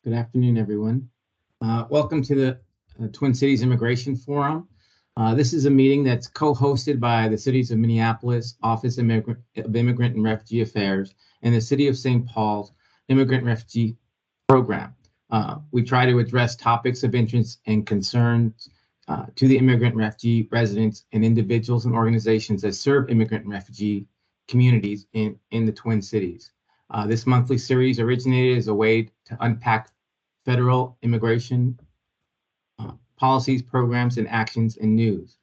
Good afternoon, everyone. Welcome to the Twin Cities Immigration Forum. This is a meeting that's co-hosted by the Cities of Minneapolis Office of Immigrant and Refugee Affairs and the City of St. Paul's Immigrant Refugee Program. We try to address topics of interest and concerns to the immigrant refugee residents and individuals and organizations that serve immigrant and refugee communities in the Twin Cities. This monthly series originated as a way to unpack federal immigration policies, programs, and actions and news.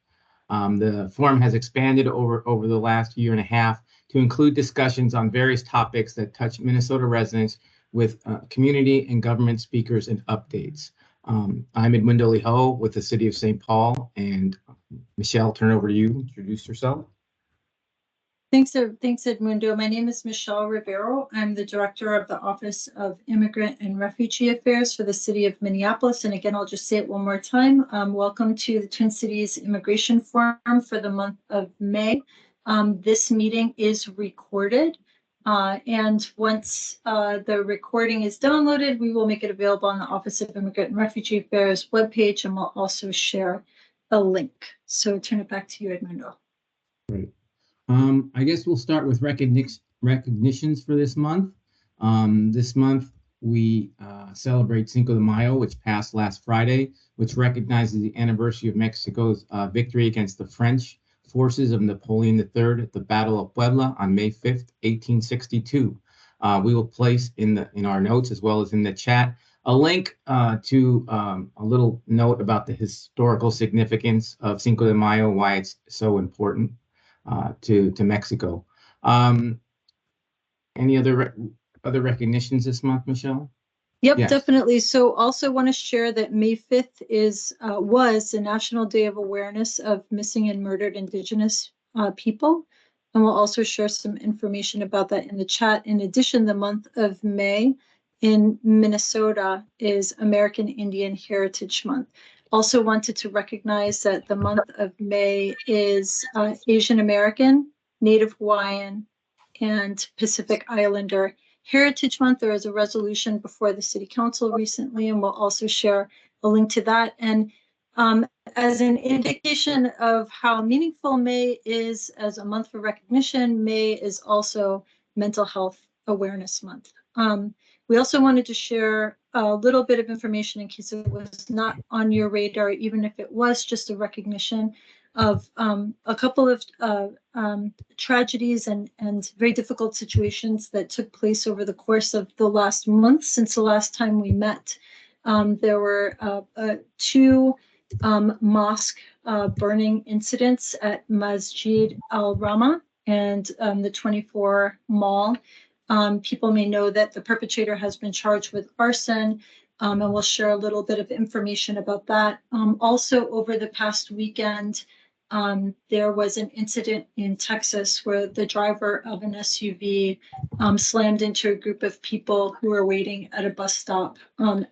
The forum has expanded over the last year and a half to include discussions on various topics that touch Minnesota residents with community and government speakers and updates. I'm Edmundo Lijo with the City of St. Paul, and Michelle, turn over to you. Introduce yourself. Thanks, Edmundo. My name is Michelle Rivero. I'm the Director of the Office of Immigrant and Refugee Affairs for the City of Minneapolis. And again, I'll just say it one more time. Welcome to the Twin Cities Immigration Forum for the month of May. This meeting is recorded. And once the recording is downloaded, we will make it available on the Office of Immigrant and Refugee Affairs webpage, and we'll also share a link. So turn it back to you, Edmundo. Great. I guess we'll start with recognitions for this month. This month we celebrate Cinco de Mayo, which passed last Friday, which recognizes the anniversary of Mexico's victory against the French forces of Napoleon III at the Battle of Puebla on May 5th, 1862. We will place in our notes as well as in the chat a link to a little note about the historical significance of Cinco de Mayo, why it's so important to Mexico. Any other recognitions this month, Michelle? Yep, yes. Definitely. So also want to share that May 5th was the National Day of Awareness of Missing and Murdered Indigenous People. And we'll also share some information about that in the chat. In addition, the month of May in Minnesota is American Indian Heritage Month. Also wanted to recognize that the month of May is Asian American, Native Hawaiian, and Pacific Islander Heritage Month. There is a resolution before the City Council recently, and we'll also share a link to that. And as an indication of how meaningful May is as a month for recognition, May is also Mental Health Awareness Month. We also wanted to share a little bit of information in case it was not on your radar, even if it was just a recognition of a couple of tragedies and very difficult situations that took place over the course of the last month since the last time we met. There were two mosque burning incidents at Masjid Al-Rahma and the 24 Mall. People may know that the perpetrator has been charged with arson, and we'll share a little bit of information about that. Also, over the past weekend, there was an incident in Texas where the driver of an SUV slammed into a group of people who were waiting at a bus stop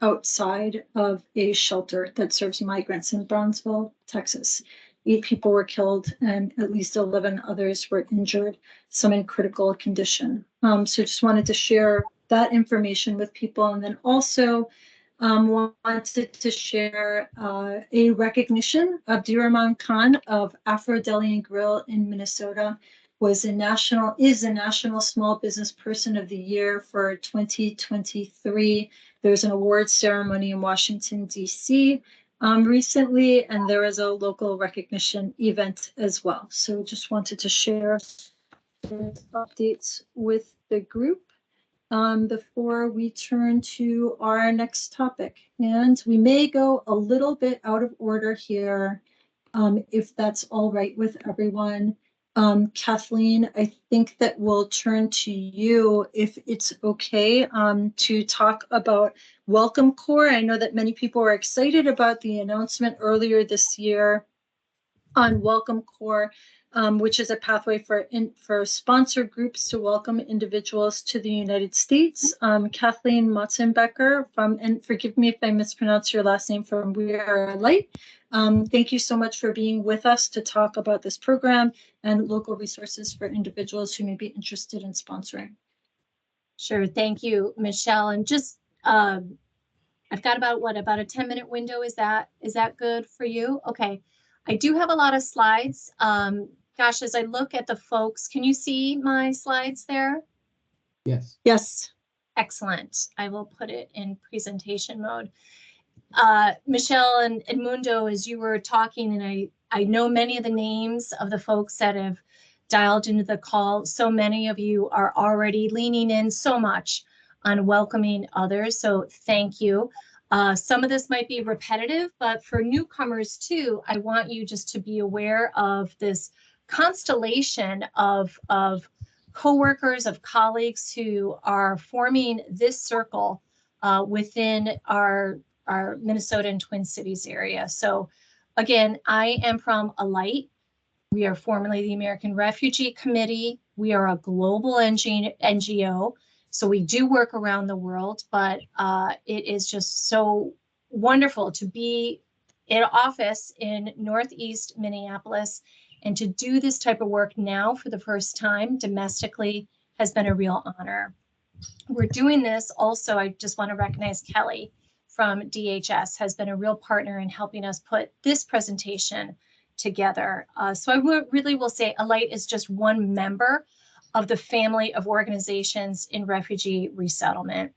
outside of a shelter that serves migrants in Brownsville, Texas. 8 people were killed and at least 11 others were injured, some in critical condition. So just wanted to share that information with people. And then also wanted to share a recognition. Abdirahman Khan of Afro Deli and Grill in Minnesota is a National Small Business Person of the Year for 2023. There's an awards ceremony in Washington, D.C. Recently, and there is a local recognition event as well. So just wanted to share updates with the group before we turn to our next topic. And we may go a little bit out of order here, if that's all right with everyone. Kathleen, I think that we'll turn to you if it's okay to talk about Welcome Corps. I know that many people were excited about the announcement earlier this year on Welcome Corps, which is a pathway for sponsor groups to welcome individuals to the United States. Kathleen Motzenbecker and forgive me if I mispronounce your last name, from We Are Light. Thank you so much for being with us to talk about this program and local resources for individuals who may be interested in sponsoring. Sure, thank you, Michelle. And just I've got about a 10-minute window. Is that good for you? Okay. I do have a lot of slides. Gosh, as I look at the folks, can you see my slides there? Yes. Yes. Excellent. I will put it in presentation mode. Michelle and Edmundo, as you were talking, and I know many of the names of the folks that have dialed into the call. So many of you are already leaning in so much on welcoming others. So thank you. Some of this might be repetitive, but for newcomers too, I want you just to be aware of this constellation of coworkers, of colleagues who are forming this circle within our Minnesota and Twin Cities area. So again, I am from Alight. We are formerly the American Refugee Committee. We are a global NGO. So we do work around the world, but it is just so wonderful to be in office in Northeast Minneapolis, and to do this type of work now for the first time domestically has been a real honor. We're doing this also, I just want to recognize Kelly from DHS has been a real partner in helping us put this presentation together. So I really will say Alight is just one member of the family of organizations in refugee resettlement.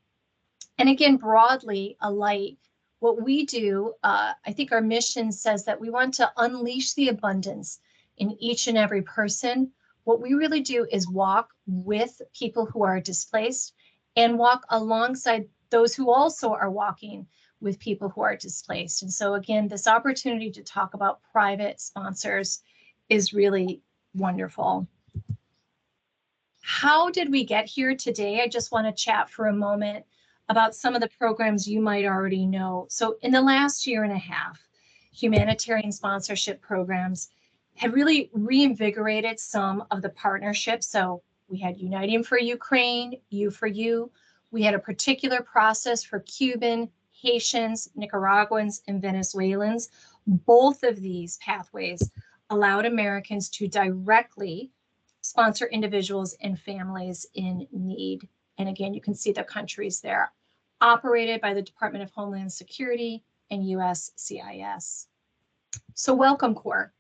And again, broadly, Alight, what we do, I think our mission says that we want to unleash the abundance in each and every person. What we really do is walk with people who are displaced and walk alongside those who also are walking with people who are displaced. And so again, this opportunity to talk about private sponsors is really wonderful. How did we get here today? I just want to chat for a moment about some of the programs you might already know. So in the last year and a half, humanitarian sponsorship programs have really reinvigorated some of the partnerships. So we had Uniting for Ukraine, U4U. We had a particular process for Cuban, Haitians, Nicaraguans, and Venezuelans. Both of these pathways allowed Americans to directly sponsor individuals and families in need. And again, you can see the countries there, operated by the Department of Homeland Security and USCIS. So Welcome Corps.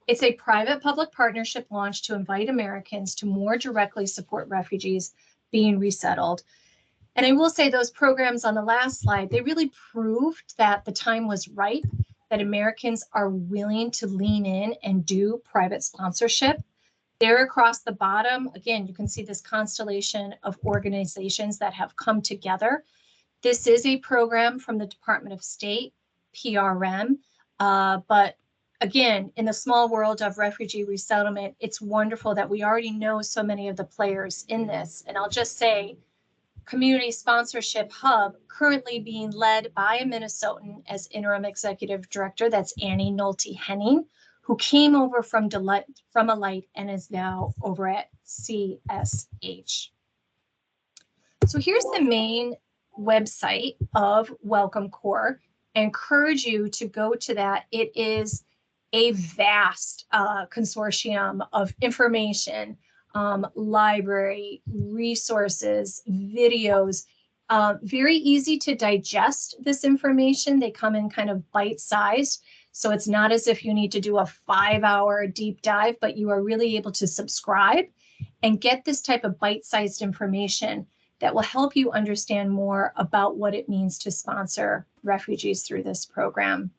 It's a private-public partnership launched to invite Americans to more directly support refugees being resettled. And I will say those programs on the last slide, they really proved that the time was right, that Americans are willing to lean in and do private sponsorship. There across the bottom, again, you can see this constellation of organizations that have come together. This is a program from the Department of State, PRM, but again, in the small world of refugee resettlement, it's wonderful that we already know so many of the players in this. And I'll just say, Community Sponsorship Hub, currently being led by a Minnesotan as interim executive director, that's Annie Nolte Henning, who came over from Alight and is now over at CSH. So here's the main website of Welcome Corps. I encourage you to go to that. It is a vast consortium of information, library, resources, videos, very easy to digest this information. They come in kind of bite-sized. So it's not as if you need to do a 5-hour deep dive, but you are really able to subscribe and get this type of bite-sized information that will help you understand more about what it means to sponsor refugees through this program.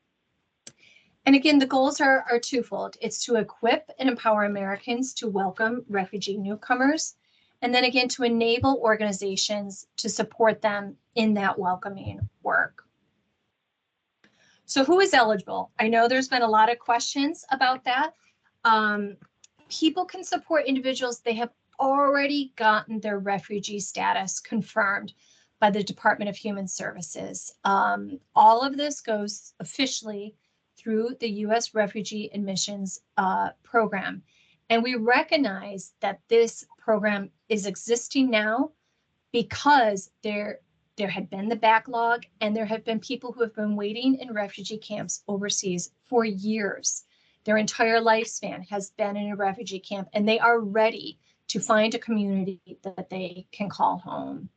And again, the goals are twofold. It's to equip and empower Americans to welcome refugee newcomers, and then again, to enable organizations to support them in that welcoming work. So who is eligible? I know there's been a lot of questions about that. People can support individuals they have already gotten their refugee status confirmed by the Department of Human Services. All of this goes officially through the U.S. Refugee Admissions Program. And we recognize that this program is existing now because there had been the backlog, and there have been people who have been waiting in refugee camps overseas for years. Their entire lifespan has been in a refugee camp, and they are ready to find a community that they can call home.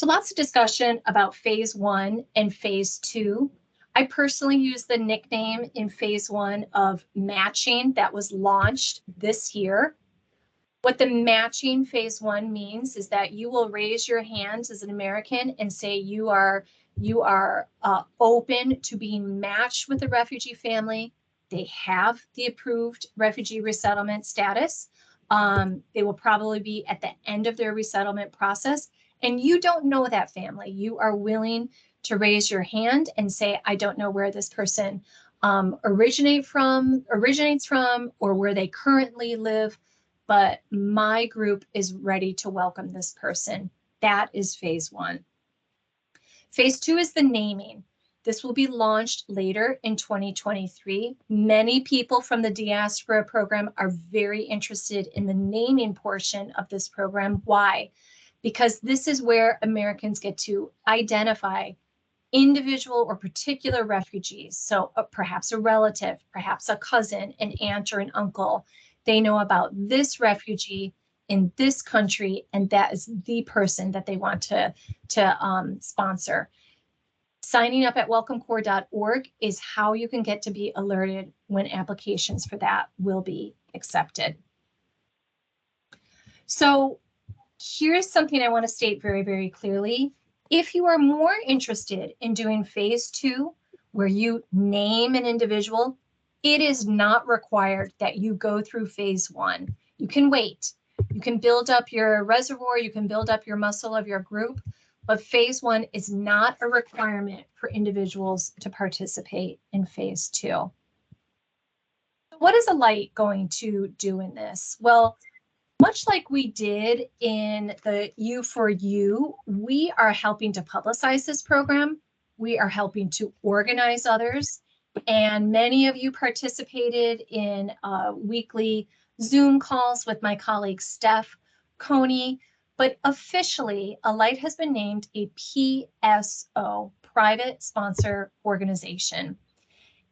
So lots of discussion about phase 1 and phase 2. I personally use the nickname in phase 1 of matching that was launched this year. What the matching phase 1 means is that you will raise your hands as an American and say you are open to being matched with a refugee family. They have the approved refugee resettlement status. They will probably be at the end of their resettlement process, and you don't know that family. You are willing to raise your hand and say, I don't know where this person originates from, or where they currently live, but my group is ready to welcome this person. That is phase 1. Phase 2 is the naming. This will be launched later in 2023. Many people from the diaspora program are very interested in the naming portion of this program. Why? Because this is where Americans get to identify individual or particular refugees. So perhaps a relative, perhaps a cousin, an aunt, or an uncle. They know about this refugee in this country, and that is the person that they want to sponsor. Signing up at welcomecorps.org is how you can get to be alerted when applications for that will be accepted. So here's something I want to state very, very clearly. If you are more interested in doing phase 2, where you name an individual, it is not required that you go through phase 1. You can wait. You can build up your reservoir, you can build up your muscle of your group, but phase 1 is not a requirement for individuals to participate in phase 2. What is Alight going to do in this? Well, much like we did in the U4U, we are helping to publicize this program. We are helping to organize others. And many of you participated in weekly Zoom calls with my colleague Steph Coney. But officially, Alight has been named a PSO, Private Sponsor Organization.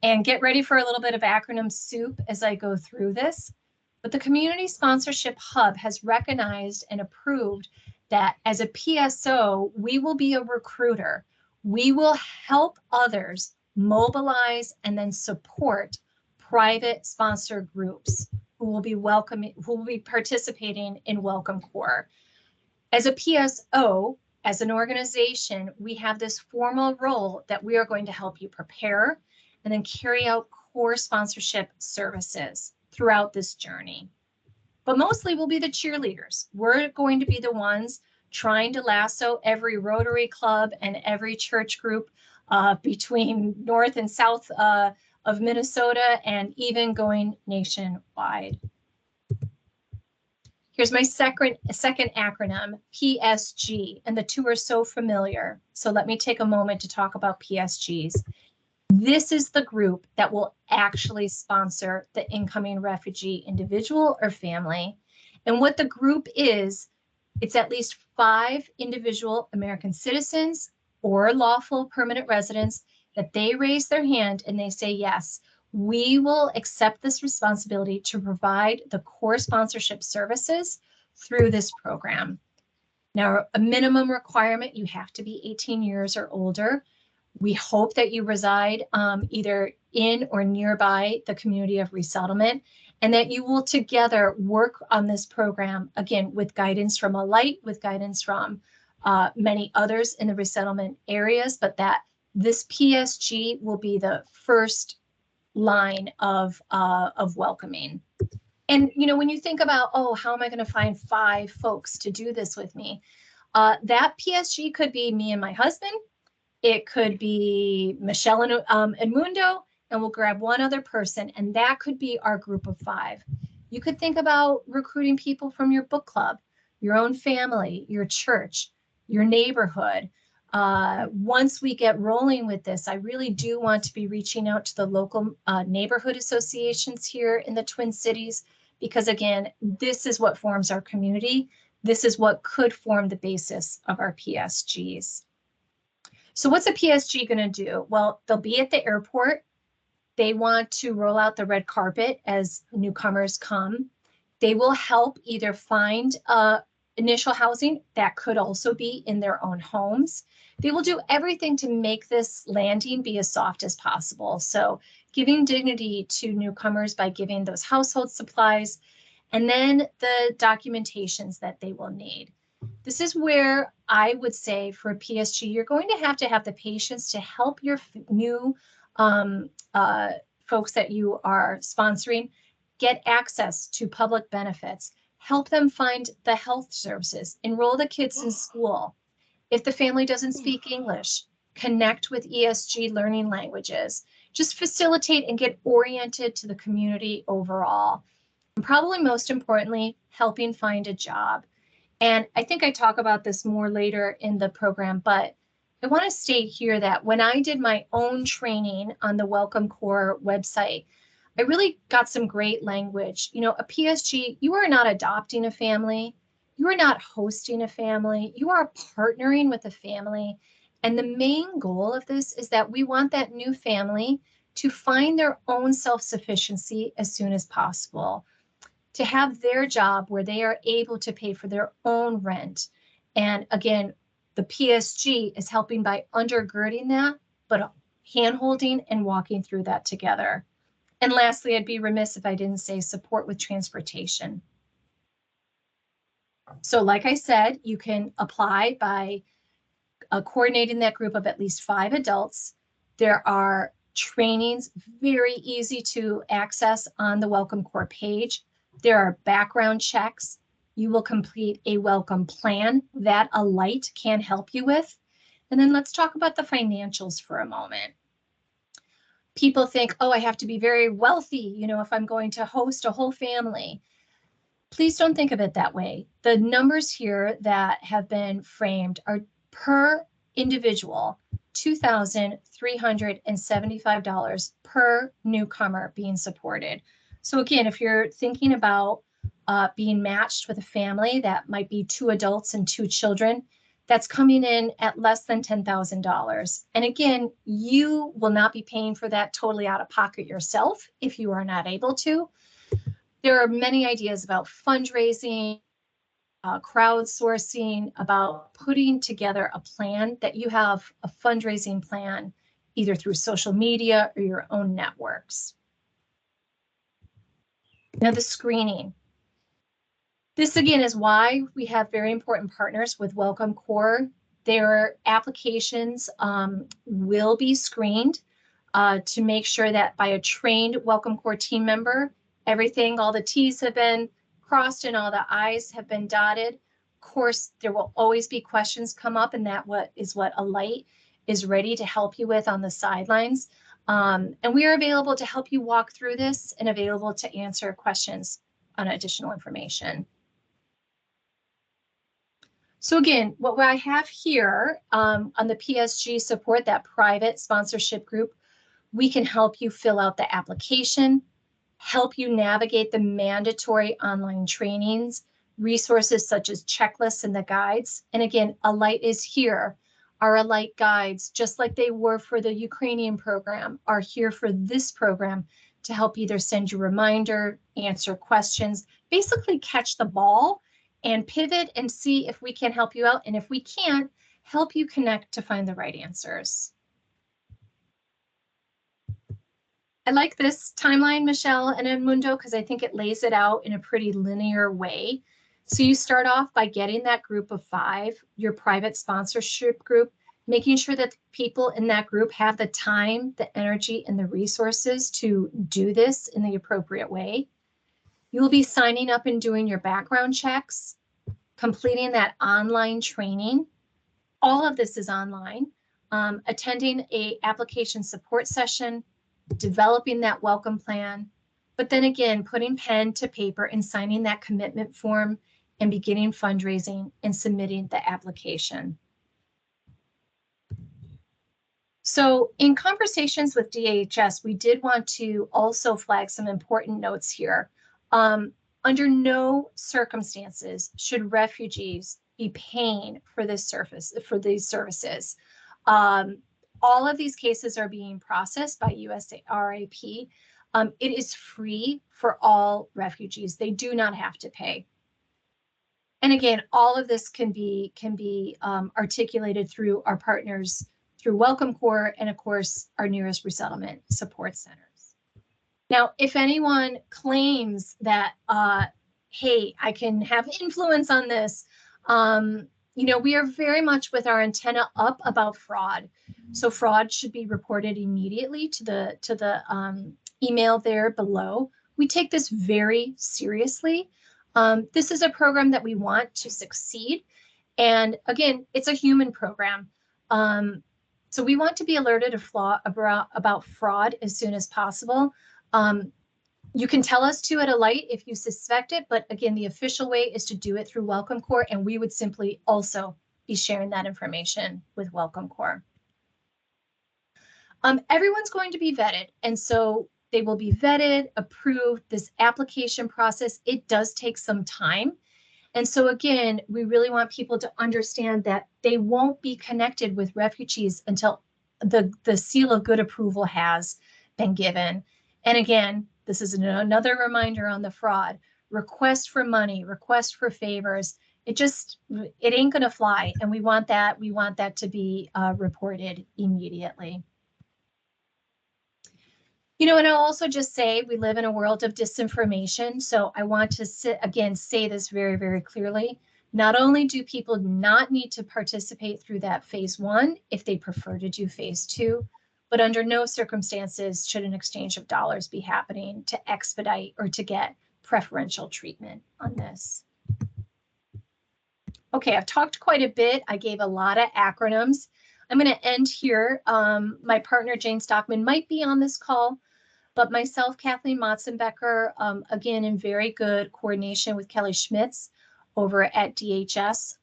And get ready for a little bit of acronym soup as I go through this. But the Community Sponsorship Hub has recognized and approved that as a PSO, we will be a recruiter. We will help others mobilize and then support private sponsor groups who will be participating in Welcome Corps. As a PSO, as an organization, we have this formal role that we are going to help you prepare and then carry out core sponsorship services throughout this journey. But mostly we'll be the cheerleaders. We're going to be the ones trying to lasso every Rotary Club and every church group between north and south of Minnesota, and even going nationwide. Here's my second acronym, PSG, and the two are so familiar. So let me take a moment to talk about PSGs. This is the group that will actually sponsor the incoming refugee individual or family. And what the group is, it's at least 5 individual American citizens or lawful permanent residents that they raise their hand and they say, yes, we will accept this responsibility to provide the core sponsorship services through this program. Now, a minimum requirement, you have to be 18 years or older. We hope that you reside either in or nearby the community of resettlement, and that you will together work on this program, again, with guidance from Alight, with guidance from many others in the resettlement areas, but that this PSG will be the first line of welcoming. And, you know, when you think about, oh, how am I going to find 5 folks to do this with me? That PSG could be me and my husband. It could be Michelle and Mundo, and we'll grab one other person, and that could be our group of 5. You could think about recruiting people from your book club, your own family, your church, your neighborhood. Once we get rolling with this, I really do want to be reaching out to the local neighborhood associations here in the Twin Cities, because again, this is what forms our community. This is what could form the basis of our PSGs. So what's a PSG going to do? Well, they'll be at the airport. They want to roll out the red carpet as newcomers come. They will help either find initial housing, that could also be in their own homes. They will do everything to make this landing be as soft as possible. So giving dignity to newcomers by giving those household supplies, and then the documentations that they will need. This is where I would say for PSG, you're going to have the patience to help your new folks that you are sponsoring get access to public benefits, help them find the health services, enroll the kids in school. If the family doesn't speak English, connect with ESG learning languages, just facilitate and get oriented to the community overall. And probably most importantly, helping find a job. And I think I talk about this more later in the program, but I want to state here that when I did my own training on the Welcome Corps website, I really got some great language. You know, a PSG, you are not adopting a family. You are not hosting a family. You are partnering with a family. And the main goal of this is that we want that new family to find their own self-sufficiency as soon as possible, to have their job where they are able to pay for their own rent. And again, the PSG is helping by undergirding that, but hand-holding and walking through that together. And lastly, I'd be remiss if I didn't say support with transportation. So like I said, you can apply by coordinating that group of at least 5 adults. There are trainings very easy to access on the Welcome Corps page. There are background checks. You will complete a welcome plan that Alight can help you with. And then let's talk about the financials for a moment. People think, oh, I have to be very wealthy, you know, if I'm going to host a whole family. Please don't think of it that way. The numbers here that have been framed are per individual, $2,375 per newcomer being supported. So again, if you're thinking about being matched with a family that might be 2 adults and 2 children, that's coming in at less than $10,000. And again, you will not be paying for that totally out of pocket yourself if you are not able to. There are many ideas about fundraising, crowdsourcing, about putting together a plan that you have a fundraising plan either through social media or your own networks. Now the screening. This again is why we have very important partners with Welcome Corps. Their applications will be screened to make sure that by a trained Welcome Corps team member, everything, all the T's have been crossed and all the I's have been dotted. Of course, there will always be questions come up, and that is what Alight is ready to help you with on the sidelines. And we are available to help you walk through this and available to answer questions on additional information. So again, what I have here on the PSG support, that private sponsorship group, we can help you fill out the application, help you navigate the mandatory online trainings, resources such as checklists and the guides. And again, Alight is here. Our Alight guides, just like they were for the Ukrainian program, are here for this program to help either send you a reminder, answer questions, basically catch the ball and pivot and see if we can help you out. And if we can't, help you connect to find the right answers. I like this timeline, Michelle and Edmundo, because I think it lays it out in a pretty linear way. So you start off by getting that group of 5, your private sponsorship group, making sure that people in that group have the time, the energy, and the resources to do this in the appropriate way. You will be signing up and doing your background checks, completing that online training. All of this is online. Attending a application support session, developing that welcome plan, but then again, putting pen to paper and signing that commitment form and beginning fundraising and submitting the application. So in conversations with DHS, we did want to also flag some important notes here. Under no circumstances should refugees be paying for this these services. All of these cases are being processed by USARAP. It is free for all refugees. They do not have to pay. And again, all of this can be articulated through our partners, through Welcome Corps, and of course, our nearest resettlement support centers. Now, if anyone claims that, hey, I can have influence on this, you know, we are very much with our antenna up about fraud. So fraud should be reported immediately to the email there below. We take this very seriously. This is a program that we want to succeed. And again, it's a human program. So we want to be alerted about fraud as soon as possible. You can tell us to at Alight if you suspect it, but again, the official way is to do it through Welcome Corps, and we would simply also be sharing that information with Welcome Corps. Everyone's going to be vetted, and so they will be vetted, approved. This application process, it does take some time. And so again, we really want people to understand that they won't be connected with refugees until the seal of good approval has been given. And again, this is another reminder on the fraud. Request for money, request for favors. It ain't gonna fly. And we want that to be reported immediately. You know, and I'll also just say we live in a world of disinformation. So I want to say this very, very clearly. Not only do people not need to participate through that phase 1 if they prefer to do phase 2, but under no circumstances should an exchange of dollars be happening to expedite or to get preferential treatment on this. Okay, I've talked quite a bit. I gave a lot of acronyms. I'm going to end here. My partner, Jane Stockman, might be on this call, but myself, Kathleen Motzenbecker, again, in very good coordination with Kelly Schmitz over at DHS.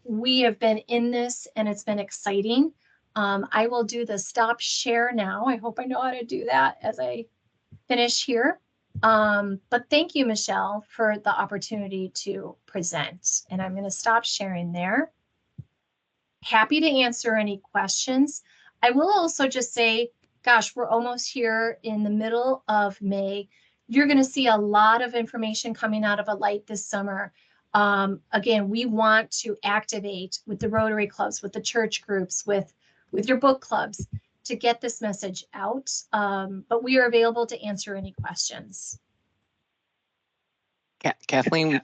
We have been in this and it's been exciting. I will do the stop share now. I hope I know how to do that as I finish here. But thank you, Michelle, for the opportunity to present. And I'm going to stop sharing there. Happy to answer any questions. I will also just say, gosh, we're almost here in the middle of May. You're going to see a lot of information coming out of Alight this summer. Again, we want to activate with the Rotary clubs, with the church groups, with your book clubs to get this message out. But we are available to answer any questions. Kathleen,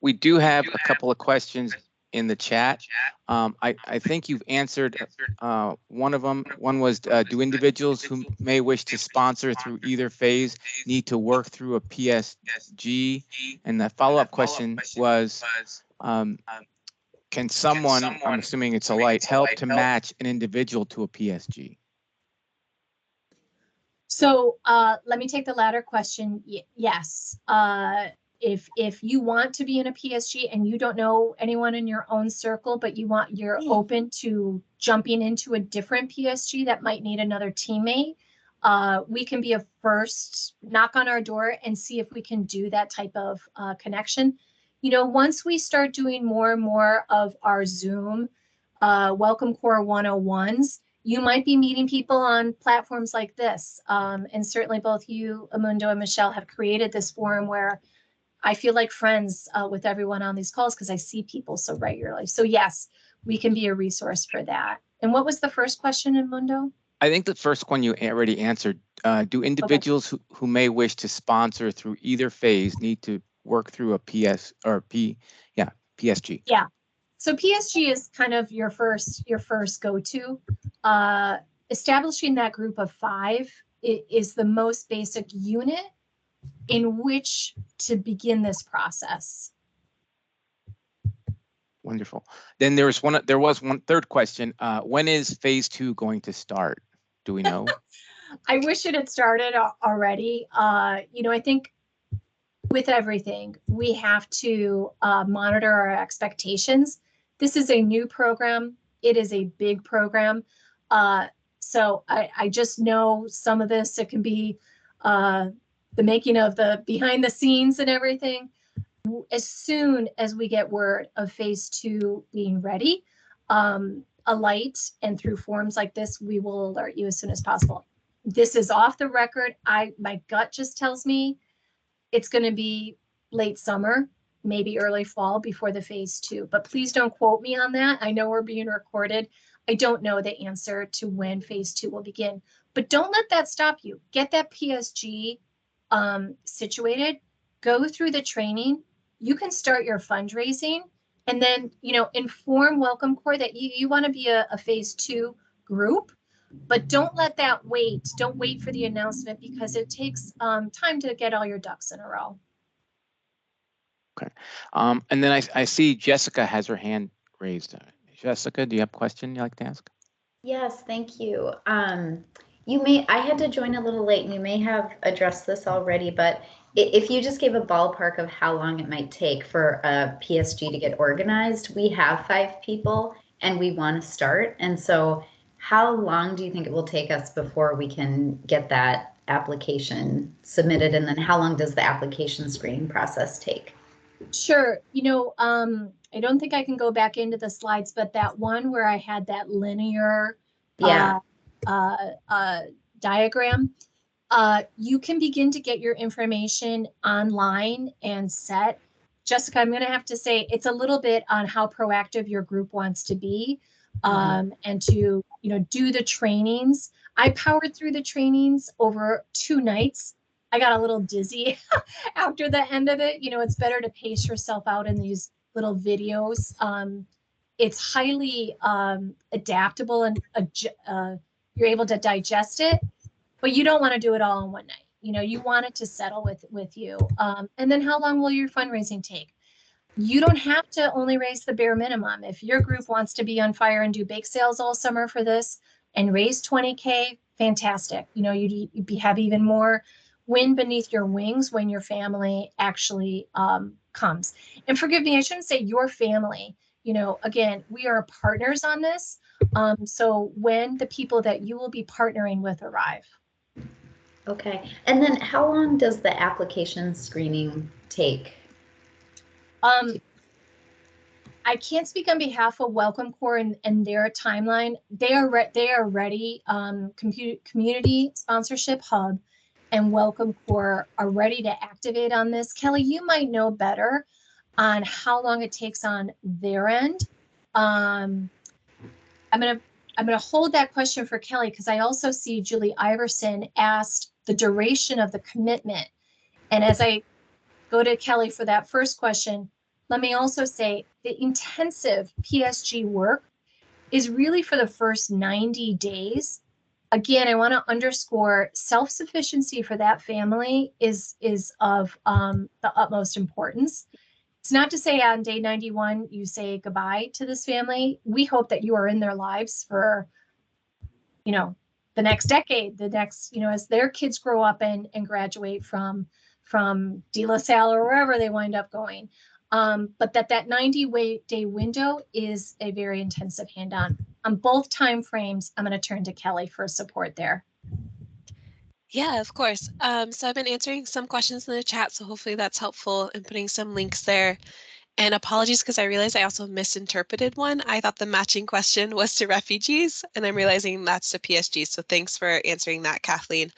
we do have a couple of questions in the chat. I think you've answered one of them. One was, do individuals who may wish to sponsor through either phase need to work through a PSG? And the follow-up question was, can someone, I'm assuming it's Alight, help to match an individual to a PSG? So let me take the latter question. Yes. If you want to be in a PSG and you don't know anyone in your own circle, but you're open to jumping into a different PSG that might need another teammate, we can be a first knock on our door and see if we can do that type of connection. You know, once we start doing more and more of our Zoom Welcome Corps 101s, you might be meeting people on platforms like this. And certainly both you, Amundo, and Michelle have created this forum where I feel like friends with everyone on these calls because I see people so regularly. So yes, we can be a resource for that. And what was the first question, Amundo? I think the first one you already answered. Do individuals who may wish to sponsor through either phase need to work through a PSG? Yeah. So PSG is kind of your first go-to. Establishing that group of 5 is the most basic unit in which to begin this process. Wonderful. Then there was one third question. When is phase 2 going to start? Do we know? I wish it had started already. You know, I think with everything, we have to monitor our expectations. This is a new program. It is a big program. So I just know some of this, it can be the making of the behind the scenes and everything. As soon as we get word of phase 2 being ready, Alight and through forums like this, we will alert you as soon as possible. This is off the record. My gut just tells me it's going to be late summer. maybe early fall before the phase 2. But please don't quote me on that. I know we're being recorded. I don't know the answer to when phase 2 will begin. But don't let that stop you. Get that PSG situated. Go through the training. You can start your fundraising, and then, you know, inform Welcome Corps that you want to be a phase 2 group. But don't let that wait. Don't wait for the announcement, because it takes time to get all your ducks in a row. Okay. And then I see Jessica has her hand raised. Jessica, do you have a question you'd like to ask? Yes, thank you. I had to join a little late, and you may have addressed this already, but if you just gave a ballpark of how long it might take for a PSG to get organized, we have 5 people and we want to start. And so how long do you think it will take us before we can get that application submitted? And then how long does the application screening process take? Sure. You know, I don't think I can go back into the slides, but that one where I had that linear diagram, you can begin to get your information online and set. Jessica, I'm going to have to say it's a little bit on how proactive your group wants to be, and to, you know, do the trainings. I powered through the trainings over 2 nights. I got a little dizzy after the end of it. You know, it's better to pace yourself out in these little videos. It's highly adaptable, and you're able to digest it, but you don't want to do it all in one night. You know, you want it to settle with you. And then how long will your fundraising take? You don't have to only raise the bare minimum. If your group wants to be on fire and do bake sales all summer for this and raise 20K, fantastic. You know, you'd have even more wind beneath your wings when your family actually comes. And forgive me, I shouldn't say your family. You know, again, we are partners on this. So when the people that you will be partnering with arrive. Okay. And then how long does the application screening take? I can't speak on behalf of Welcome Corps and their timeline. They are ready. Community Sponsorship Hub and Welcome Corps are ready to activate on this. Kelly, you might know better on how long it takes on their end. I'm gonna hold that question for Kelly, because I also see Julie Iverson asked the duration of the commitment. And as I go to Kelly for that first question, let me also say the intensive PSG work is really for the first 90 days. Again, I want to underscore self-sufficiency for that family is of the utmost importance. It's not to say on day 91 you say goodbye to this family. We hope that you are in their lives for, you know, the next decade, the next, you know, as their kids grow up and graduate from De La Salle or wherever they wind up going. But that 90-day window is a very intensive hands-on. On both time frames, I'm going to turn to Kelly for support there. Yeah, of course. So I've been answering some questions in the chat, so hopefully that's helpful in putting some links there. And apologies, because I realized I also misinterpreted one. I thought the matching question was to refugees, and I'm realizing that's to PSG. So thanks for answering that, Kathleen.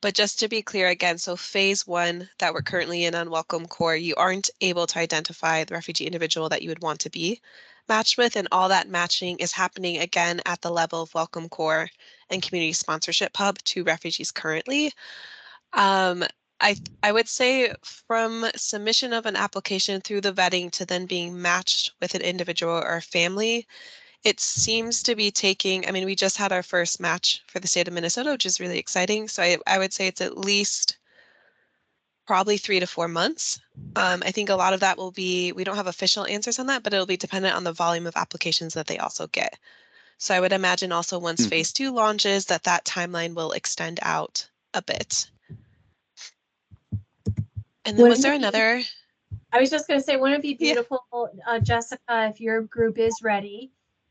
But just to be clear again, so phase 1 that we're currently in on Welcome Corps, you aren't able to identify the refugee individual that you would want to be matched with, and all that matching is happening again at the level of Welcome Corps and Community Sponsorship Hub to refugees currently. I would say from submission of an application through the vetting to then being matched with an individual or family, it seems to be taking, I mean, we just had our first match for the state of Minnesota, which is really exciting. So I would say it's at least probably 3 to 4 months. I think a lot of that will be, we don't have official answers on that, but it'll be dependent on the volume of applications that they also get. So I would imagine also once phase 2 launches that timeline will extend out a bit. And then was there another? I was just going to say, wouldn't it be beautiful, Jessica, if your group is ready,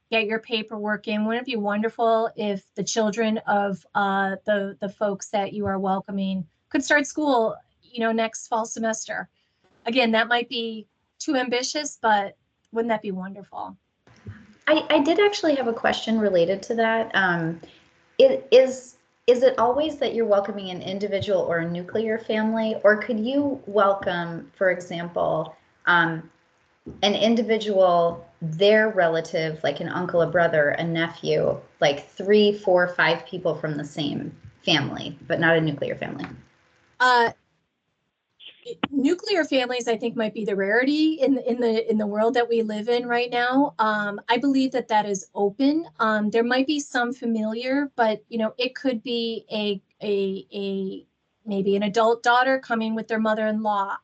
get your paperwork in. Wouldn't it be wonderful if the children of the folks that you are welcoming could start school, you know, next fall semester? Again, that might be too ambitious, but wouldn't that be wonderful? I did actually have a question related to that. Is it always that you're welcoming an individual or a nuclear family, or could you welcome, for example, An individual, their relative, like an uncle, a brother, a nephew, like 3, 4, 5 people from the same family, but not a nuclear family. Nuclear families, I think, might be the rarity in the world that we live in right now. I believe that is open. There might be some familiar, but it could be a maybe an adult daughter coming with their mother-in-law.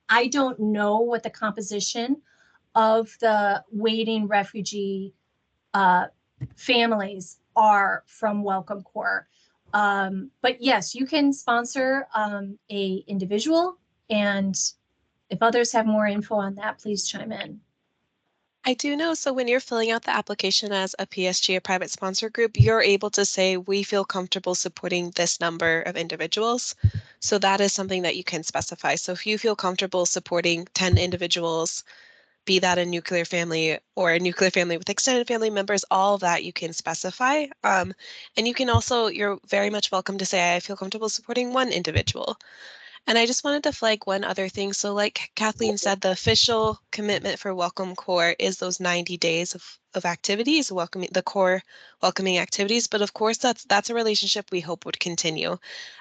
I don't know what the composition of the waiting refugee families are from Welcome Corps. But yes, you can sponsor a individual, and if others have more info on that, please chime in. I do know. So when you're filling out the application as a PSG, a private sponsor group, you're able to say, we feel comfortable supporting this number of individuals. So that is something that you can specify. So if you feel comfortable supporting 10 individuals, be that a nuclear family or a nuclear family with extended family members, all of that you can specify. And you can also, you're very much welcome to say, I feel comfortable supporting one individual. And I just wanted to flag one other thing. So like Kathleen said, the official commitment for Welcome Corps is those 90 days of activities, the core welcoming activities. But of course, that's a relationship we hope would continue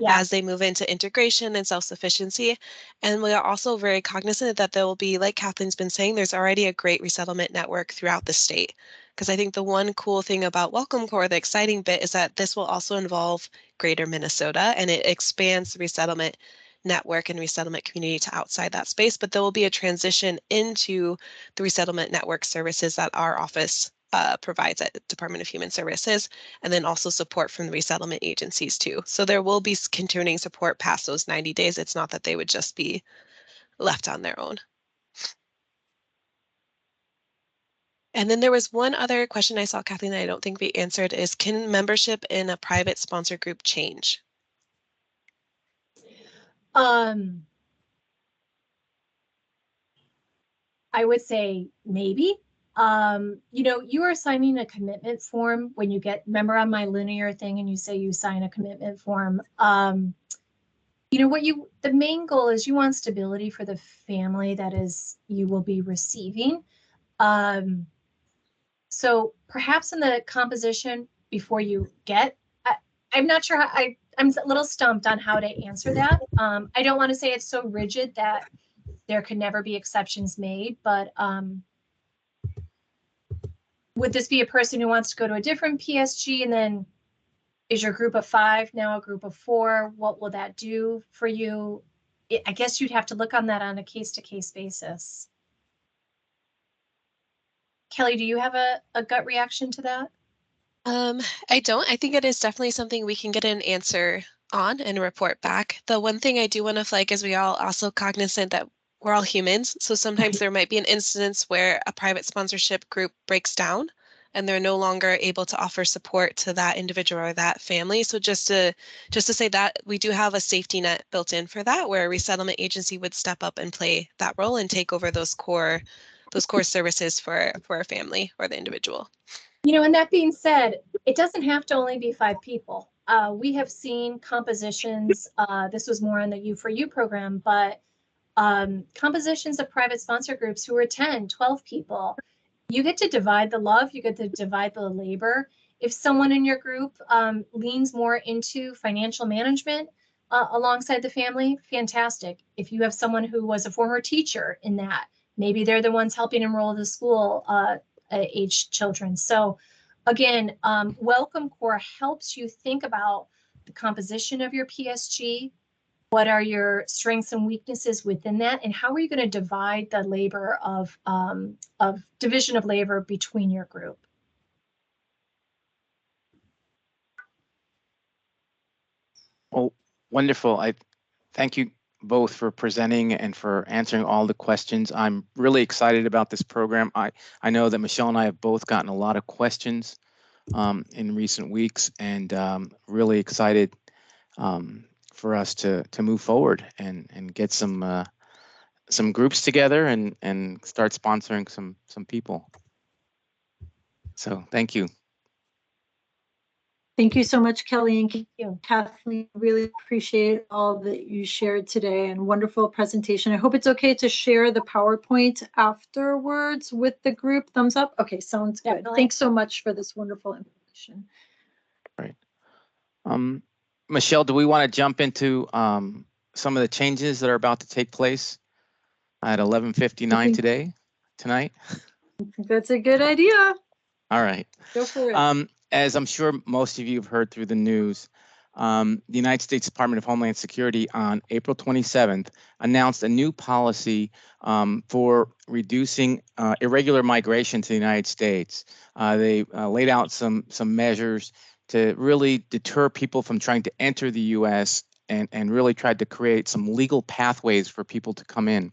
as they move into integration and self-sufficiency. And we are also very cognizant that there will be, like Kathleen's been saying, there's already a great resettlement network throughout the state. Because I think the one cool thing about Welcome Corps, the exciting bit, is that this will also involve Greater Minnesota, and it expands the resettlement network and resettlement community to outside that space, but there will be a transition into the resettlement network services that our office provides at Department of Human Services, and then also support from the resettlement agencies too. So there will be continuing support past those 90 days. It's not that they would just be left on their own. And then there was one other question I saw, Kathleen, that I don't think we answered is, can membership in a private sponsor group change? I would say maybe. You are signing a commitment form when you remember on my linear thing, and you say you sign a commitment form. The main goal is you want stability for the family that is you will be receiving. So perhaps in the composition before you get, I'm not sure how, I'm a little stumped on how to answer that. I don't want to say it's so rigid that there could never be exceptions made, but would this be a person who wants to go to a different PSG, and then is your group of 5 now a group of 4? What will that do for you? I guess you'd have to look on that on a case-to-case basis. Kelly, do you have a gut reaction to that? I don't. I think it is definitely something we can get an answer on and report back. The one thing I do want to flag is we are also cognizant that we're all humans. So sometimes there might be an instance where a private sponsorship group breaks down and they're no longer able to offer support to that individual or that family. So just to say that we do have a safety net built in for that, where a resettlement agency would step up and play that role and take over those core services for a family or the individual. And that being said, it doesn't have to only be 5 people. We have seen compositions, this was more on the U4U program, but compositions of private sponsor groups who are 10, 12 people. You get to divide the love, you get to divide the labor. If someone in your group leans more into financial management alongside the family, fantastic. If you have someone who was a former teacher in that, maybe they're the ones helping enroll the school age children. So again, Welcome Corps helps you think about the composition of your PSG. What are your strengths and weaknesses within that, and how are you going to divide the labor of division of labor between your group? Oh, wonderful. I thank you both for presenting and for answering all the questions. I'm really excited about this program. I know that Michelle and I have both gotten a lot of questions in recent weeks, and really excited for us to move forward and get some groups together and start sponsoring some people. So thank you. Thank you so much, Kelly and Thank you. Kathleen. Really appreciate all that you shared today and wonderful presentation. I hope it's okay to share the PowerPoint afterwards with the group. Thumbs up. Okay, sounds good. Definitely. Thanks so much for this wonderful information. Michelle, do we want to jump into some of the changes that are about to take place at 11:59 tonight? I think that's a good idea. All right. Go for it. As I'm sure most of you have heard through the news, the United States Department of Homeland Security on April 27th announced a new policy for reducing irregular migration to the United States. They laid out some measures to really deter people from trying to enter the U.S. and really tried to create some legal pathways for people to come in.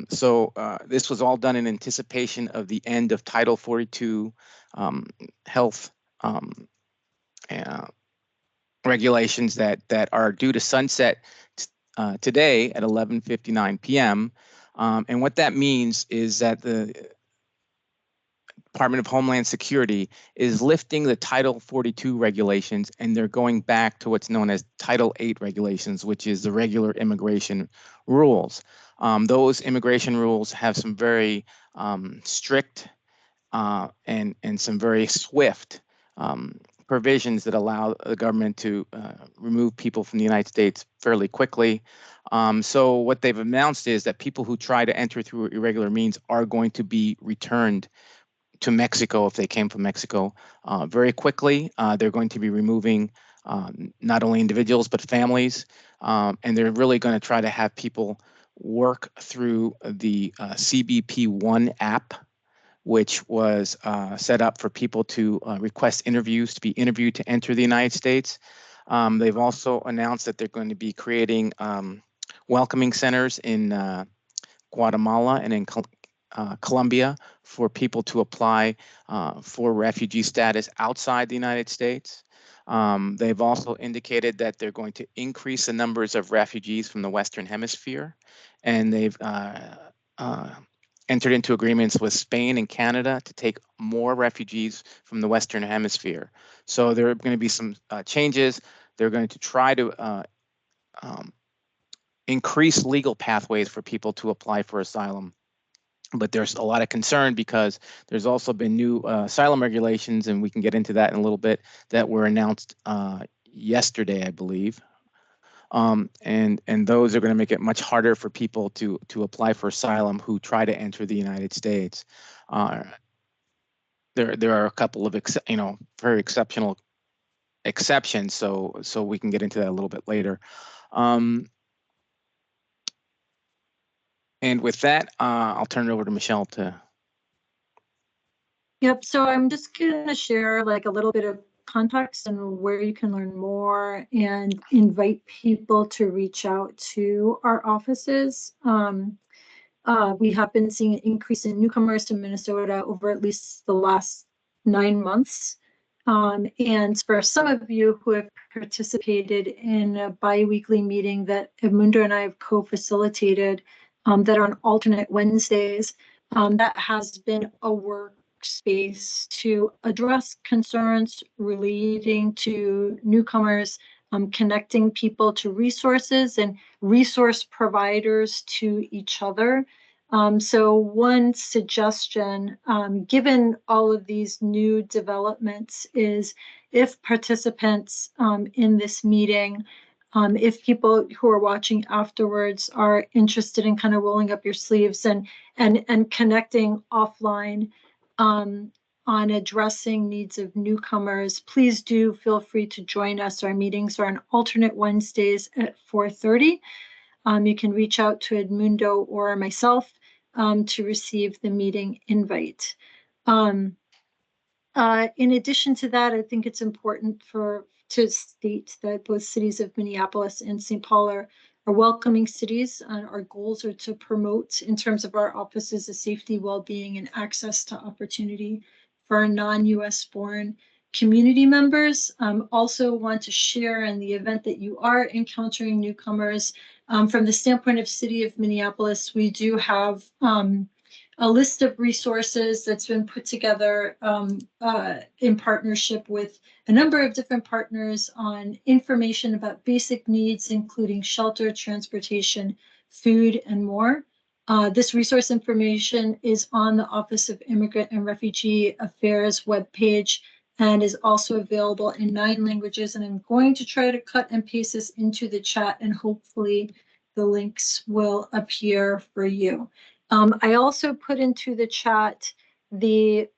So this was all done in anticipation of the end of Title 42 health regulations that are due to sunset today at 11:59 p.m. And what that means is that the Department of Homeland Security is lifting the Title 42 regulations, and they're going back to what's known as Title 8 regulations, which is the regular immigration rules. Those immigration rules have some very strict and some very swift provisions that allow the government to remove people from the United States fairly quickly. So what they've announced is that people who try to enter through irregular means are going to be returned to Mexico if they came from Mexico very quickly. They're going to be removing not only individuals but families, and they're really going to try to have people work through the CBP-1 app, which was set up for people to request interviews, to be interviewed to enter the United States. They've also announced that they're going to be creating welcoming centers in Guatemala and in Colombia for people to apply for refugee status outside the United States. They've also indicated that they're going to increase the numbers of refugees from the Western Hemisphere, and they've entered into agreements with Spain and Canada to take more refugees from the Western Hemisphere. So there are going to be some changes. They're going to try to increase legal pathways for people to apply for asylum. But there's a lot of concern because there's also been new asylum regulations, and we can get into that in a little bit, that were announced yesterday, I believe. And those are going to make it much harder for people to apply for asylum who try to enter the United States. There are a couple of very exceptional exceptions, so we can get into that a little bit later. And with that, I'll turn it over to Michelle to. Yep, so I'm just going to share like a little bit of context and where you can learn more and invite people to reach out to our offices. We have been seeing an increase in newcomers to Minnesota over at least the last 9 months. And for some of you who have participated in a bi-weekly meeting that Edmundo and I have co-facilitated, that are on alternate Wednesdays, that has been a workspace to address concerns relating to newcomers, connecting people to resources and resource providers to each other. So one suggestion, given all of these new developments, is if participants in this meeting, if people who are watching afterwards are interested in kind of rolling up your sleeves and connecting offline on addressing needs of newcomers, please do feel free to join us. Our meetings are on alternate Wednesdays at 4:30. You can reach out to Edmundo or myself to receive the meeting invite. In addition to that, I think it's important to state that both cities of Minneapolis and St. Paul are welcoming cities. Our goals are to promote, in terms of our offices, the safety, well-being, and access to opportunity for our non-US born community members. Also want to share in the event that you are encountering newcomers, from the standpoint of City of Minneapolis, we do have a list of resources that's been put together in partnership with a number of different partners on information about basic needs, including shelter, transportation, food, and more. This resource information is on the Office of Immigrant and Refugee Affairs webpage and is also available in 9 languages. And I'm going to try to cut and paste this into the chat, and hopefully the links will appear for you. I also put into the chat the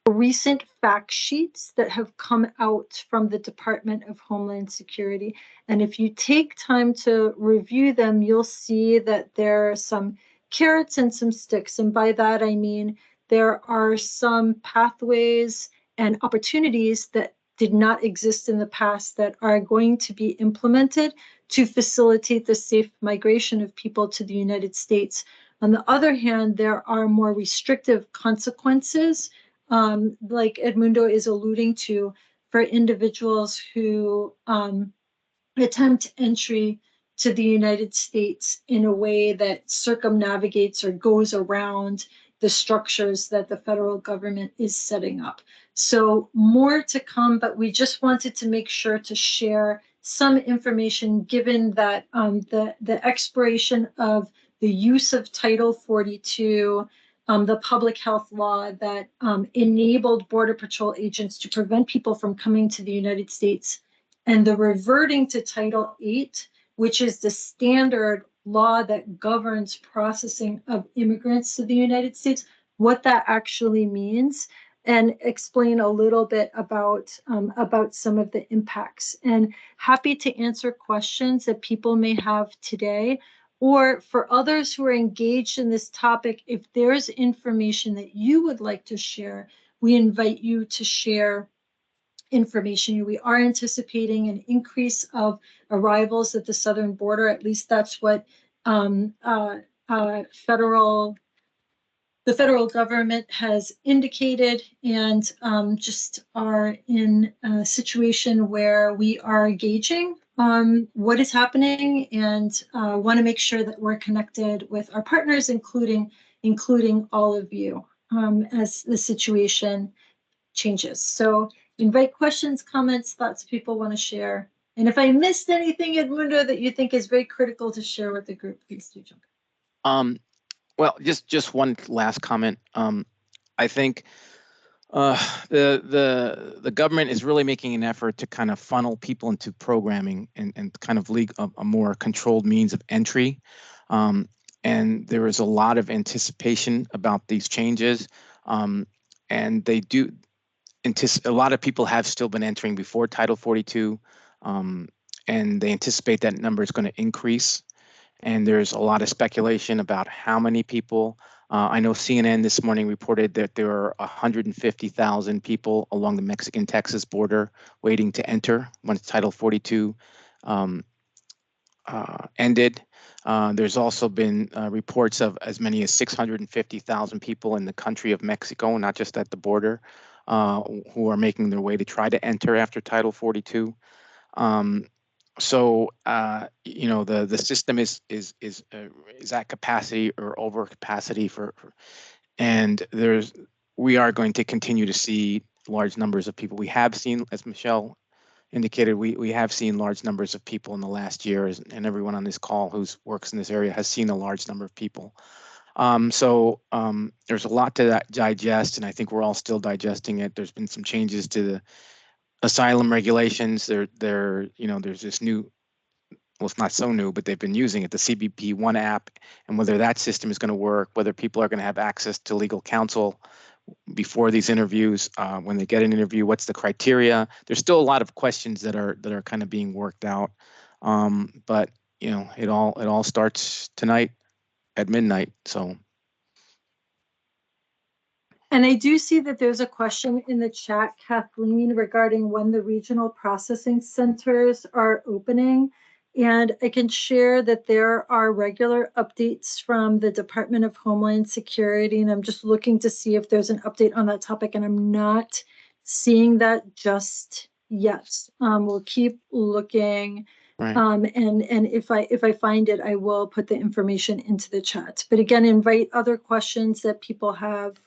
recent fact sheets that have come out from the Department of Homeland Security. And if you take time to review them, you'll see that there are some carrots and some sticks. And by that, I mean there are some pathways and opportunities that did not exist in the past that are going to be implemented to facilitate the safe migration of people to the United States. On the other hand, there are more restrictive consequences, like Edmundo is alluding to, for individuals who attempt entry to the United States in a way that circumnavigates or goes around the structures that the federal government is setting up. So more to come, but we just wanted to make sure to share some information, given that the expiration of the use of Title 42, the public health law that enabled Border Patrol agents to prevent people from coming to the United States, and the reverting to Title 8, which is the standard law that governs processing of immigrants to the United States, what that actually means, and explain a little bit about some of the impacts. And happy to answer questions that people may have today, or for others who are engaged in this topic, if there's information that you would like to share, we invite you to share information. We are anticipating an increase of arrivals at the southern border. At least that's what the federal government has indicated, and just are in a situation where we are gauging what is happening, and want to make sure that we're connected with our partners, including all of you, as the situation changes. So invite questions, comments, thoughts people want to share. And if I missed anything, Edmundo, that you think is very critical to share with the group, please do jump in. Well, just one last comment. I think the government is really making an effort to kind of funnel people into programming and kind of lead a more controlled means of entry. And there is a lot of anticipation about these changes. And they do a lot of people have still been entering before Title 42, and they anticipate that number is going to increase. And there's a lot of speculation about how many people. I know CNN this morning reported that there are 150,000 people along the Mexican-Texas border waiting to enter once Title 42 ended. There's also been reports of as many as 650,000 people in the country of Mexico, not just at the border, who are making their way to try to enter after Title 42. So you know, the system is at capacity or over capacity and we are going to continue to see large numbers of people. We have seen, as Michelle indicated, we have seen large numbers of people in the last year, and everyone on this call who works in this area has seen a large number of people. So there's a lot to digest, and I think we're all still digesting it. There's been some changes to the asylum regulations. There's this new, well, it's not so new, but they've been using it, the CBP One app, and whether that system is going to work, whether people are going to have access to legal counsel before these interviews, when they get an interview, what's the criteria? There's still a lot of questions that are kind of being worked out. But you know, it all starts tonight at midnight. So. And I do see that there's a question in the chat, Kathleen, regarding when the regional processing centers are opening. And I can share that there are regular updates from the Department of Homeland Security. And I'm just looking to see if there's an update on that topic, and I'm not seeing that just yet. We'll keep looking Right. And if I find it, I will put the information into the chat. But again, invite other questions that people have,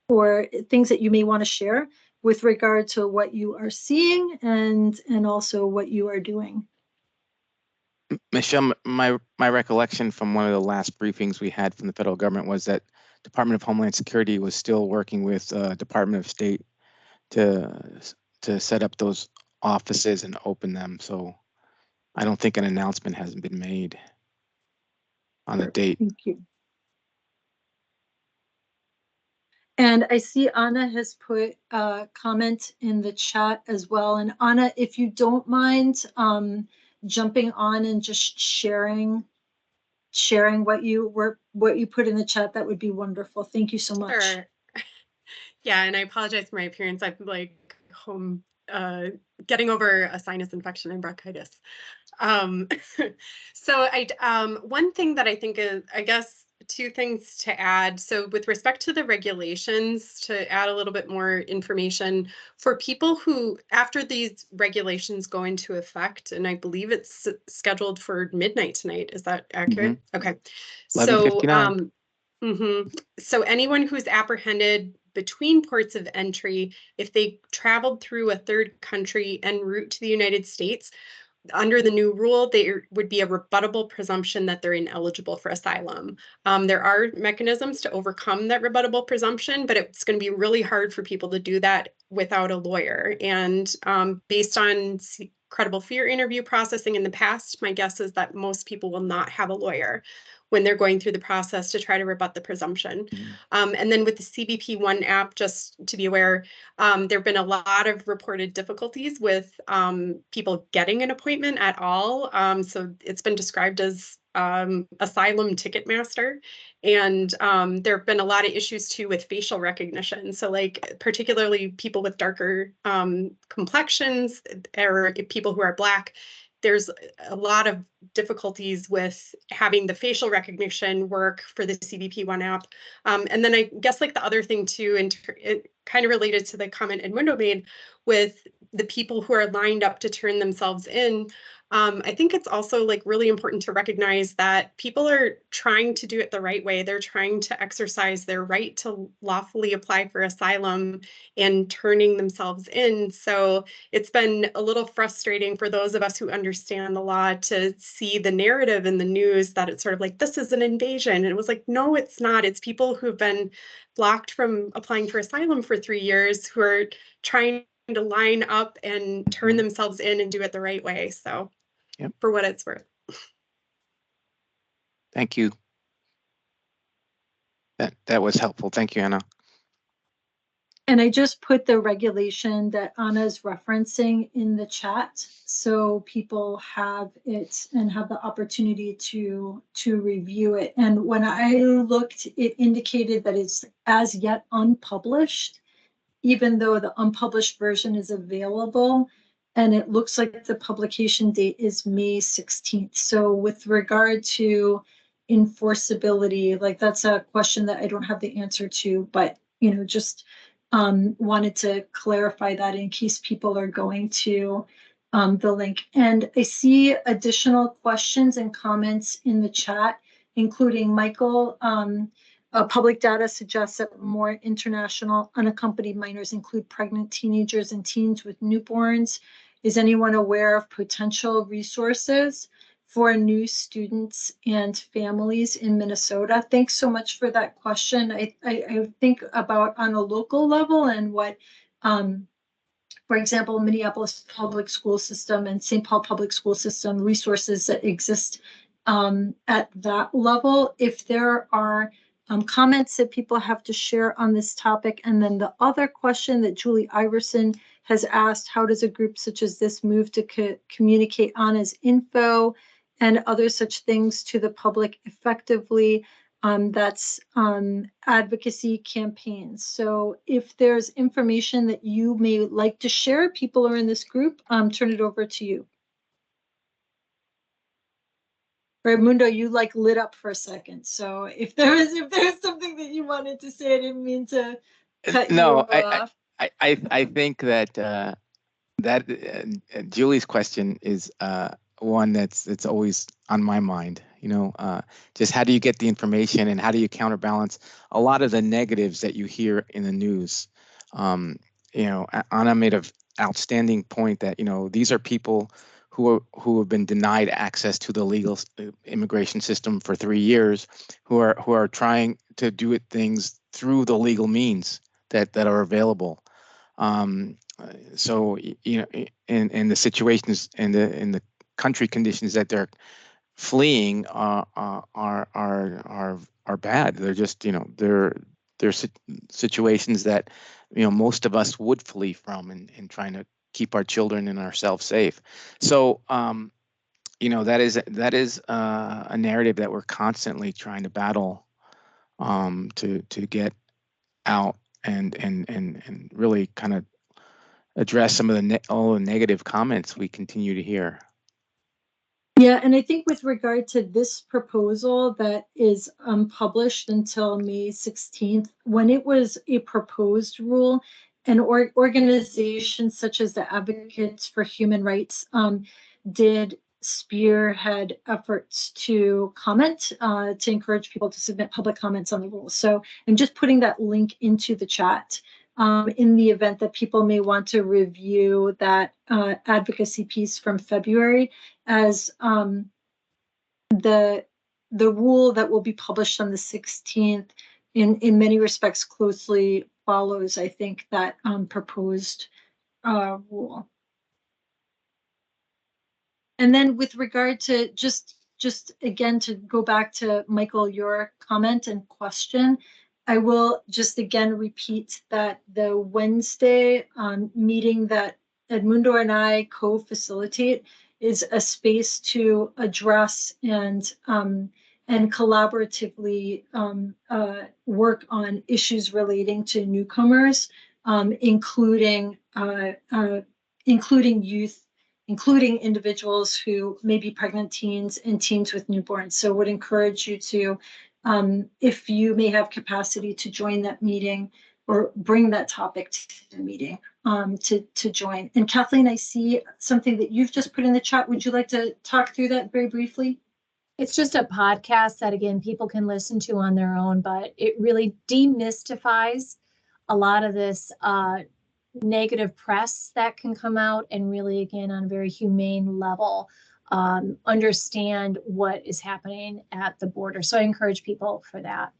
or things that you may want to share with regard to what you are seeing and also what you are doing. Michelle, my recollection from one of the last briefings we had from the federal government was that Department of Homeland Security was still working with Department of State to set up those offices and open them. So I don't think an announcement hasn't been made on the date. Thank you. And I see Anna has put a comment in the chat as well. And Anna, if you don't mind jumping on and just sharing what you put in the chat, that would be wonderful. Thank you so much. Sure. Yeah, and I apologize for my appearance. I'm like home getting over a sinus infection and bronchitis. So one thing that I think is, I guess, two things to add. So with respect to the regulations, to add a little bit more information for people who, after these regulations go into effect, and I believe it's scheduled for midnight tonight. Is that accurate? Okay. So, 11:59. So anyone who's apprehended between ports of entry, if they traveled through a third country en route to the United States, under the new rule, there would be a rebuttable presumption that they're ineligible for asylum. There are mechanisms to overcome that rebuttable presumption, but it's going to be really hard for people to do that without a lawyer. And based on credible fear interview processing in the past, my guess is that most people will not have a lawyer when they're going through the process to try to rebut the presumption. And then with the CBP One app, just to be aware, there have been a lot of reported difficulties with people getting an appointment at all. So it's been described as asylum Ticketmaster. And there have been a lot of issues too with facial recognition. So like particularly people with darker complexions or people who are Black, there's a lot of difficulties with having the facial recognition work for the CBP One app. And then I guess like the other thing too, and it kind of related to the comment Edmundo made with the people who are lined up to turn themselves in. I think it's also like really important to recognize that people are trying to do it the right way. They're trying to exercise their right to lawfully apply for asylum and turning themselves in. So it's been a little frustrating for those of us who understand the law to see the narrative in the news that it's sort of like, this is an invasion. And it was like, no, it's not. It's people who've been blocked from applying for asylum for 3 years who are trying to line up and turn themselves in and do it the right way. So for what it's worth. Thank you. That was helpful. Thank you, Anna. And I just put the regulation that Anna's referencing in the chat, so people have it and have the opportunity to review it. And when I looked, it indicated that it's as yet unpublished, even though the unpublished version is available. And it looks like the publication date is May 16th. So with regard to enforceability, like that's a question that I don't have the answer to, but just wanted to clarify that in case people are going to the link. And I see additional questions and comments in the chat, including Michael. Public data suggests that more international unaccompanied minors include pregnant teenagers and teens with newborns. Is anyone aware of potential resources for new students and families in Minnesota? Thanks so much for that question. I think about on a local level and what, for example, Minneapolis Public School System and St. Paul Public School System resources that exist at that level. If there are comments that people have to share on this topic. And then the other question that Julie Iverson has asked, how does a group such as this move to communicate Anna's info and other such things to the public effectively? That's advocacy campaigns. So if there's information that you may like to share, people are in this group, turn it over to you. Raimundo, you like lit up for a second. So if there's something that you wanted to say, I didn't mean to cut you off. I think that that Julie's question is one that's always on my mind. Just how do you get the information and how do you counterbalance a lot of the negatives that you hear in the news? Anna made an outstanding point that these are people who have been denied access to the legal immigration system for 3 years, who are trying to do things through the legal means that are available. So in the situations in the country conditions that they're fleeing are bad. They're just they're situations that most of us would flee from in trying to keep our children and ourselves safe. So that is a narrative that we're constantly trying to battle to get out and really kind of address some of all the negative comments we continue to hear. Yeah, and I think with regard to this proposal that is published until May 16th, when it was a proposed rule, and organizations such as the Advocates for Human Rights did spearhead efforts to comment, to encourage people to submit public comments on the rule. So I'm just putting that link into the chat. In the event that people may want to review that advocacy piece from February, as the rule that will be published on the 16th in many respects closely follows, I think, that proposed rule. And then with regard to just again, to go back to Michael, your comment and question, I will just again repeat that the Wednesday meeting that Edmundo and I co-facilitate is a space to address and collaboratively work on issues relating to newcomers, including youth, including individuals who may be pregnant teens and teens with newborns. So would encourage you to, if you may have capacity to join that meeting or bring that topic to the meeting, to join. And Kathleen, I see something that you've just put in the chat. Would you like to talk through that very briefly? It's just a podcast that, again, people can listen to on their own, but it really demystifies a lot of this negative press that can come out, and really, again, on a very humane level, understand what is happening at the border. So I encourage people for that.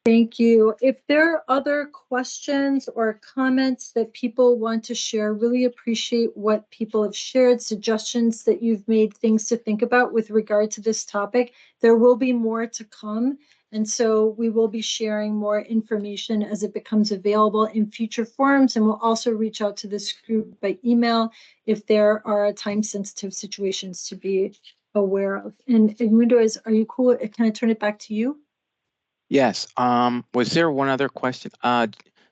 Thank you. If there are other questions or comments that people want to share, really appreciate what people have shared, suggestions that you've made, things to think about with regard to this topic. There will be more to come. And so we will be sharing more information as it becomes available in future forums. And we'll also reach out to this group by email if there are time-sensitive situations to be aware of. And Edmundo, are you cool? Can I turn it back to you? Yes. Was there one other question?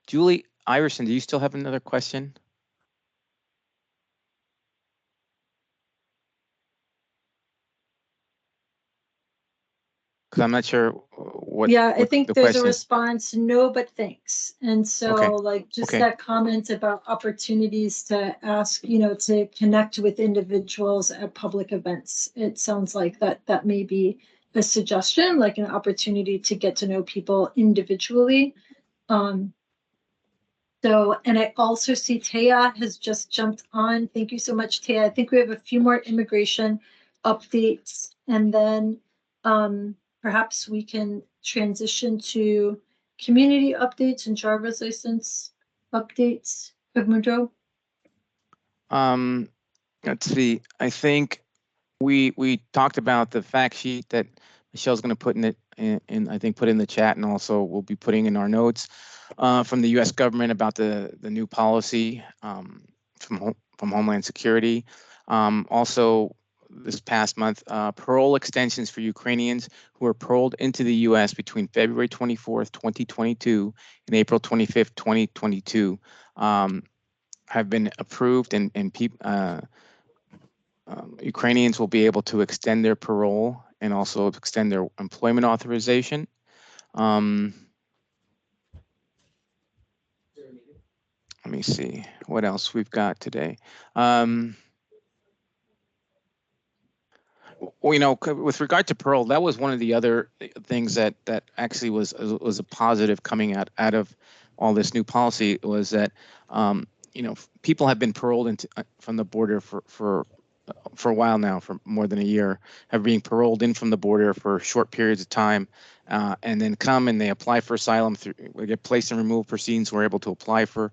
Julie Iverson, do you still have another question? Because I'm not sure what. Yeah, I think there's a question response, no, but thanks. And so Okay. like just Okay. that comment about opportunities to ask, to connect with individuals at public events. It sounds like that may be a suggestion, like an opportunity to get to know people individually. So, and I also see Taya has just jumped on. Thank you so much, Taya. I think we have a few more immigration updates, and then perhaps we can transition to community updates and driver's license updates. Edmundo? Let's see. I think we talked about the fact sheet that Michelle's going to put in I think put in the chat, and also we'll be putting in our notes from the U.S. government about the new policy from Homeland Security. Also, this past month, parole extensions for Ukrainians who were paroled into the U.S. between February 24th, 2022 and April 25th, 2022 have been approved, and Ukrainians will be able to extend their parole and also extend their employment authorization. let me see what else we've got today. Well, you know, with regard to parole, that was one of the other things that actually was a positive coming out of all this new policy, was that you know, people have been paroled into from the border for a while now, for more than a year, have been paroled in from the border for short periods of time, and then come and they apply for asylum through, we get placed in removal proceedings. We're able to apply for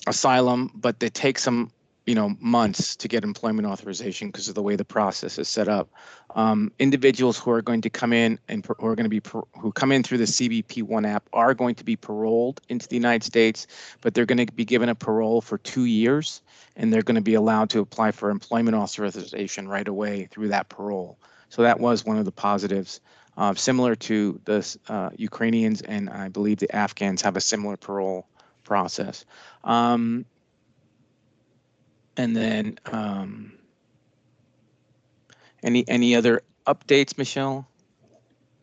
asylum, but they take some, you know, months to get employment authorization because of the way the process is set up. Individuals who are going to come in and who are going to be who come in through the CBP One app are going to be paroled into the United States, but they're going to be given a parole for 2 years, and they're going to be allowed to apply for employment authorization right away through that parole. So that was one of the positives. Similar to the Ukrainians, and I believe the Afghans have a similar parole process. And then any other updates, Michelle?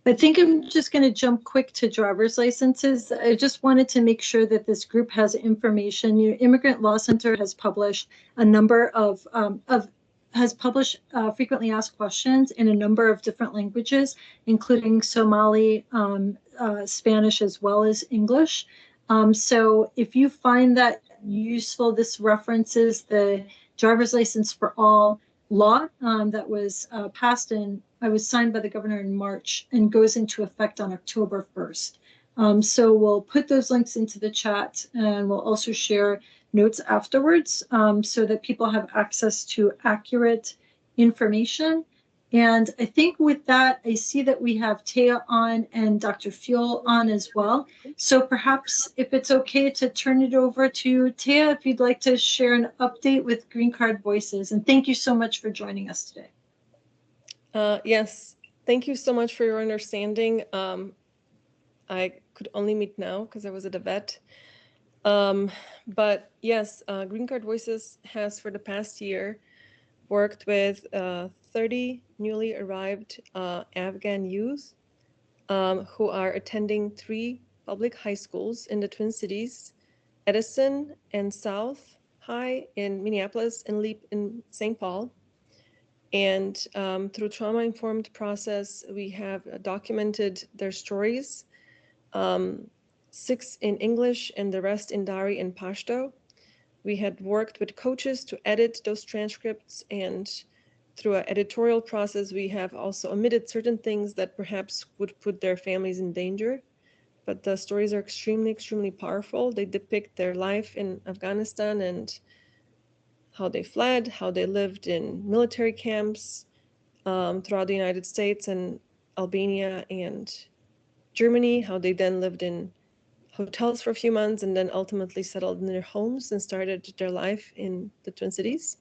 I think I'm just going to jump quick to driver's licenses. I just wanted to make sure that this group has information. Your Immigrant Law Center has published a number of frequently asked questions in a number of different languages, including Somali, Spanish, as well as English. So if you find that useful, this references the driver's license for all law that was passed and I was signed by the governor in March and goes into effect on October 1st. So we'll put those links into the chat, and we'll also share notes afterwards so that people have access to accurate information. And I think with that, I see that we have Taya on and Dr. Fuel on as well. So perhaps if it's okay to turn it over to Taya, if you'd like to share an update with Green Card Voices. And thank you so much for joining us today. Yes, thank you so much for your understanding. I could only meet now because I was at a vet. But yes, Green Card Voices has for the past year worked with 30 newly arrived Afghan youth who are attending 3 public high schools in the Twin Cities, Edison and South High in Minneapolis and Leap in St. Paul. And through trauma-informed process, we have documented their stories, 6 in English and the rest in Dari and Pashto. We had worked with coaches to edit those transcripts, and through an editorial process, we have also omitted certain things that perhaps would put their families in danger. But the stories are extremely, extremely powerful. They depict their life in Afghanistan and how they fled, how they lived in military camps throughout the United States and Albania and Germany, how they then lived in hotels for a few months and then ultimately settled in their homes and started their life in the Twin Cities.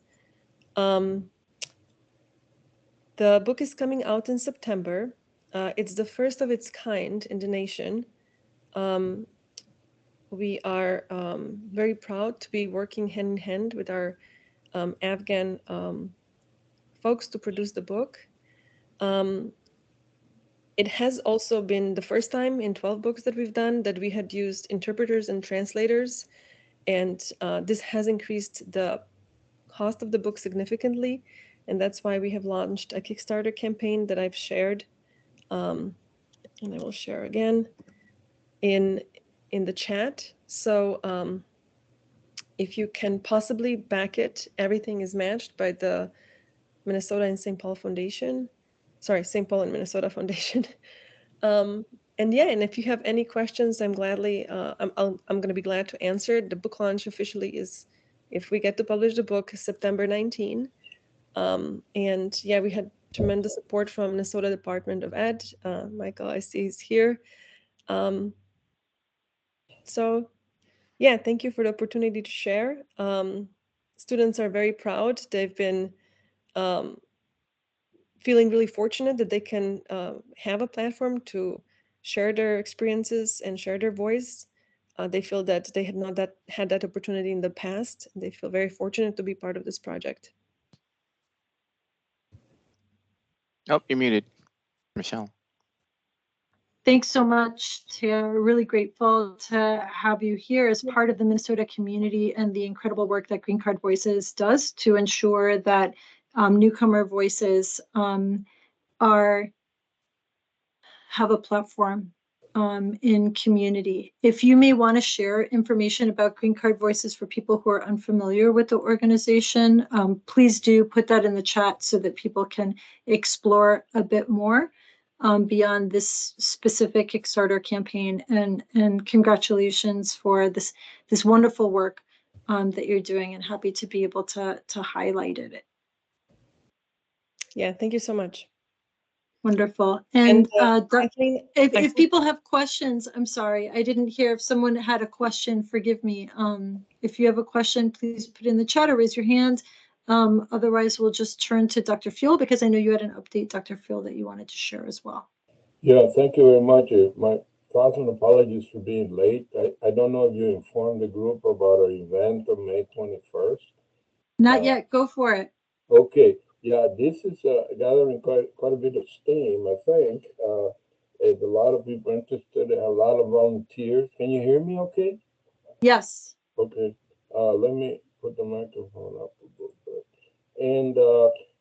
The book is coming out in September. It's the first of its kind in the nation. We are very proud to be working hand in hand with our Afghan folks to produce the book. It has also been the first time in 12 books that we've done that we had used interpreters and translators, and this has increased the cost of the book significantly, and that's why we have launched a Kickstarter campaign that I've shared, and I will share again in the chat. So if you can possibly back it, everything is matched by the Minnesota and St. Paul Foundation. Sorry, St. Paul and Minnesota Foundation. And yeah, and if you have any questions, I'm going to be glad to answer. The book launch officially is, if we get to publish the book, September 19. And yeah, we had tremendous support from Minnesota Department of Ed. Michael, I see he's here. So yeah, thank you for the opportunity to share. Students are very proud. They've been feeling really fortunate that they can have a platform to share their experiences and share their voice. They feel that they had not had that opportunity in the past. They feel very fortunate to be part of this project. Oh, you're muted, Michelle. Thanks so much, Tara. Really grateful to have you here as part of the Minnesota community and the incredible work that Green Card Voices does to ensure that newcomer voices have a platform in community. If you may want to share information about Green Card Voices for people who are unfamiliar with the organization, please do put that in the chat so that people can explore a bit more beyond this specific Kickstarter campaign. And congratulations for this wonderful work that you're doing, and happy to be able to highlight it. Yeah, thank you so much. Wonderful. And Kathleen, if people have questions, I'm sorry, I didn't hear if someone had a question, forgive me. If you have a question, please put it in the chat or raise your hand. Otherwise, we'll just turn to Dr. Fuel, because I know you had an update, Dr. Fuel, that you wanted to share as well. Yeah, thank you very much. My thousand apologies for being late. I don't know if you informed the group about our event on May 21st. Not yet, go for it. Okay, yeah, this is gathering quite a bit of steam, I think. There's a lot of people interested, a lot of volunteers. Can you hear me okay? Yes. Okay, let me put the microphone up a little bit. And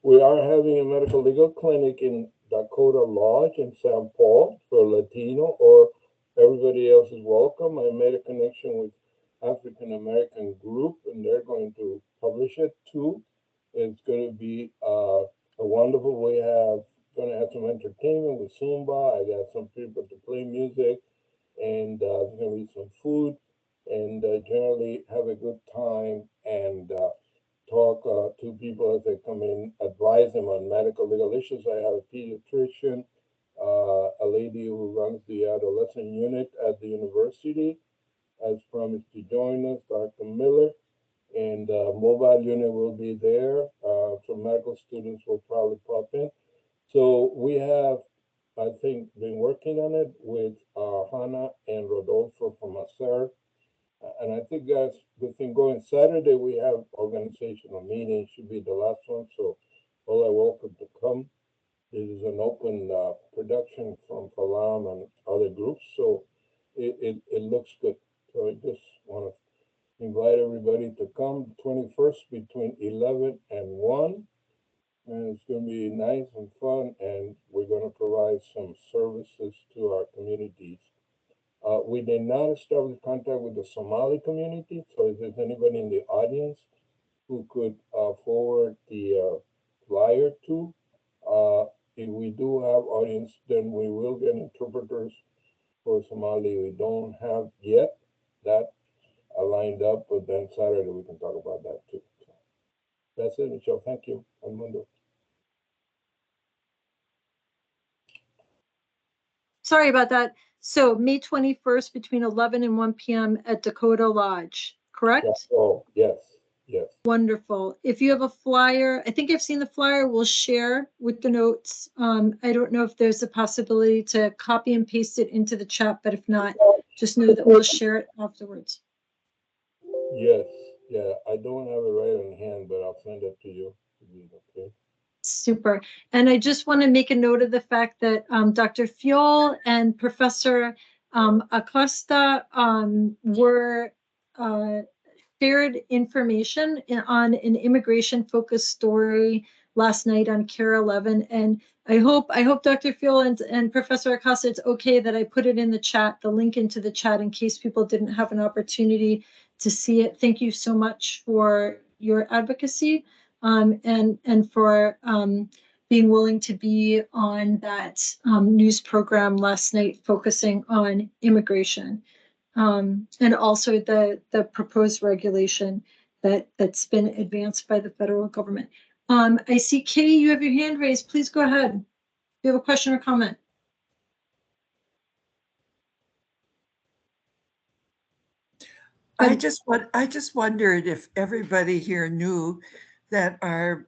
we are having a medical legal clinic in Dakota Lodge in St. Paul for Latino, or everybody else is welcome. I made a connection with African American group, and they're going to publish it too. It's going to be a wonderful. Going to have some entertainment with Zumba. I got some people to play music, and there's going to be some food, and generally have a good time and talk to people as they come in, advise them on medical legal issues. I have a pediatrician, a lady who runs the adolescent unit at the university has promised to join us, Dr. Miller. And mobile unit will be there. Some medical students will probably pop in. So we have, I think, been working on it with Hannah and Rodolfo from ACER. And I think that's the thing going. Saturday, we have organizational meeting, should be the last one. So all are welcome to come. This is an open production from Falam and other groups. So it looks good. So I just want to invite everybody to come 21st between 11 and 1. And it's going to be nice and fun. And we're going to provide some services to our communities. We did not establish contact with the Somali community. So if there's anybody in the audience who could forward the flyer to, if we do have audience, then we will get interpreters for Somali. We don't have yet that lined up, but then Saturday we can talk about that too. So that's it, Michelle. Thank you. Armando. Sorry about that. So May 21st between 11 and 1 p.m. at Dakota Lodge, correct? Yeah. Oh, yes, yes. Wonderful. If you have a flyer, I think I've seen the flyer, we'll share with the notes. I don't know if there's a possibility to copy and paste it into the chat, but if not, just know that we'll share it afterwards. Yes, yeah. I don't have it right on hand, but I'll send it to you. Okay. Super. And I just want to make a note of the fact that Dr. Fuel and Professor Acosta were shared information on an immigration-focused story last night on KARE 11. And I hope Dr. Fuel and Professor Acosta, it's okay that I put it in the chat, the link into the chat, in case people didn't have an opportunity to see it. Thank you so much for your advocacy. And for being willing to be on that news program last night focusing on immigration, and also the proposed regulation that's been advanced by the federal government. I see Katie, you have your hand raised. Please go ahead. Do you have a question or comment? I just wondered if everybody here knew that our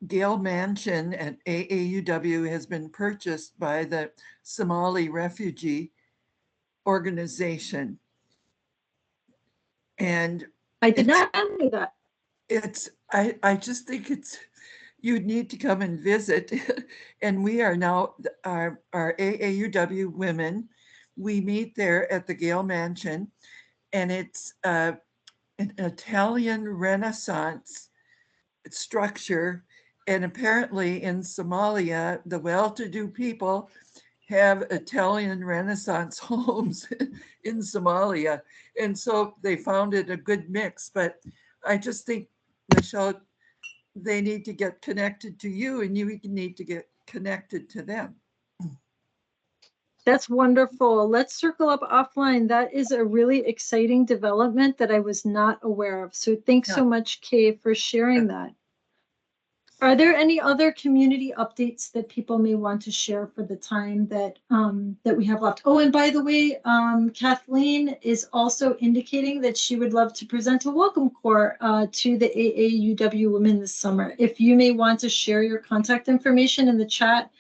Gale Mansion at AAUW has been purchased by the Somali Refugee Organization. And I did not know that. I just think you'd need to come and visit. And we are now, our AAUW women, we meet there at the Gale Mansion, and it's an Italian Renaissance structure. And apparently in Somalia, the well-to-do people have Italian Renaissance homes in Somalia. And so they found it a good mix. But I just think, Michelle, they need to get connected to you, and you need to get connected to them. That's wonderful. Let's circle up offline. That is a really exciting development that I was not aware of. So thanks so much, Kay, for sharing that. Are there any other community updates that people may want to share for the time that that we have left? Oh, and by the way, Kathleen is also indicating that she would love to present a welcome core to the AAUW Women this summer. If you may want to share your contact information in the chat,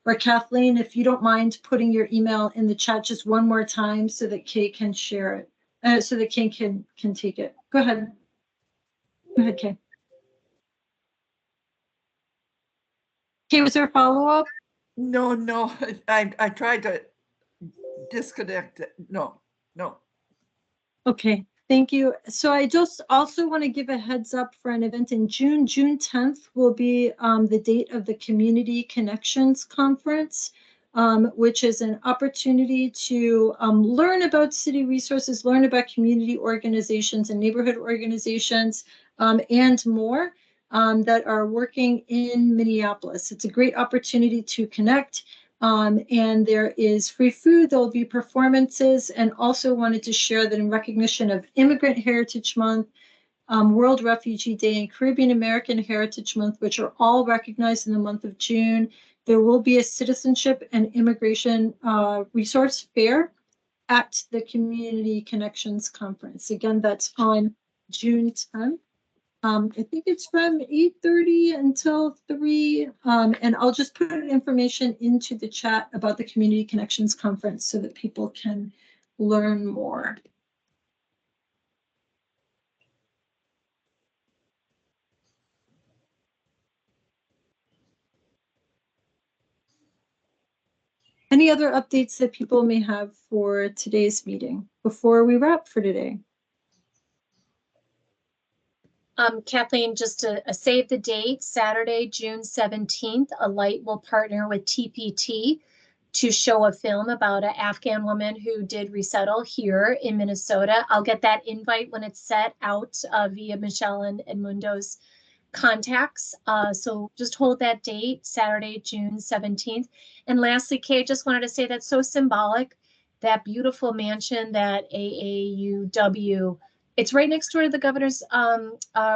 or Kathleen, if you don't mind putting your email in the chat just one more time so that Kay can share it, so that Kay can take it. Go ahead. Go ahead, Kay. Kay, was there a follow-up? No, I tried to disconnect it. No. Okay, thank you. So I just also want to give a heads up for an event in June. June 10th will be the date of the Community Connections Conference, which is an opportunity to learn about city resources, learn about community organizations and neighborhood organizations, and more. That are working in Minneapolis. It's a great opportunity to connect, and there is free food. There will be performances, and also wanted to share that in recognition of Immigrant Heritage Month, World Refugee Day, and Caribbean American Heritage Month, which are all recognized in the month of June, there will be a citizenship and immigration resource fair at the Community Connections Conference. Again, that's on June 10th. I think it's from 8:30 until 3. And I'll just put information into the chat about the Community Connections Conference so that people can learn more. Any other updates that people may have for today's meeting before we wrap for today? Kathleen, just to save the date, Saturday, June 17th, Alight will partner with TPT to show a film about an Afghan woman who did resettle here in Minnesota. I'll get that invite when it's set out via Michelle and Edmundo's contacts. So just hold that date, Saturday, June 17th. And lastly, Kay, I just wanted to say that's so symbolic, that beautiful mansion, that AAUW, it's right next door to the governor's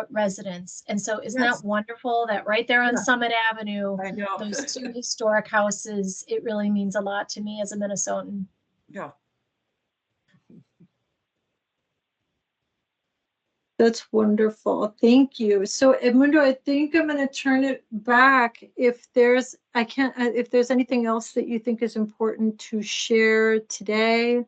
residence. And so isn't that wonderful that right there on Summit Avenue, those two historic houses, it really means a lot to me as a Minnesotan. Yeah. That's wonderful. Thank you. So Edmundo, I think I'm going to turn it back. If there's, if there's anything else that you think is important to share today.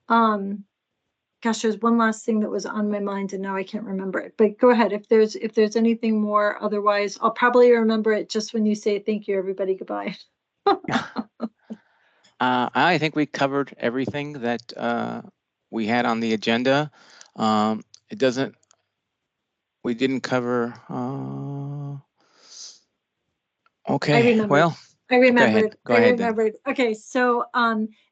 Gosh, there's one last thing that was on my mind and now I can't remember it, but go ahead. If there's anything more, otherwise I'll probably remember it just when you say thank you, everybody. Goodbye. I think we covered everything that we had on the agenda. We didn't cover. Okay, I remembered. Go ahead. Okay, so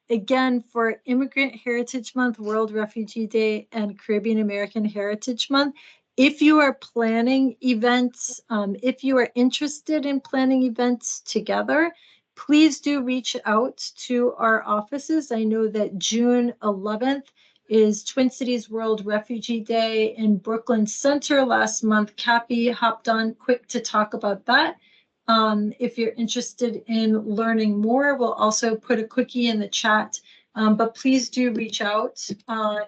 again, for Immigrant Heritage Month, World Refugee Day, and Caribbean American Heritage Month, if you are planning events, if you are interested in planning events together, please do reach out to our offices. I know that June 11th is Twin Cities World Refugee Day in Brooklyn Center last month. Cappy hopped on quick to talk about that. If you're interested in learning more, we'll also put a quickie in the chat, but please do reach out.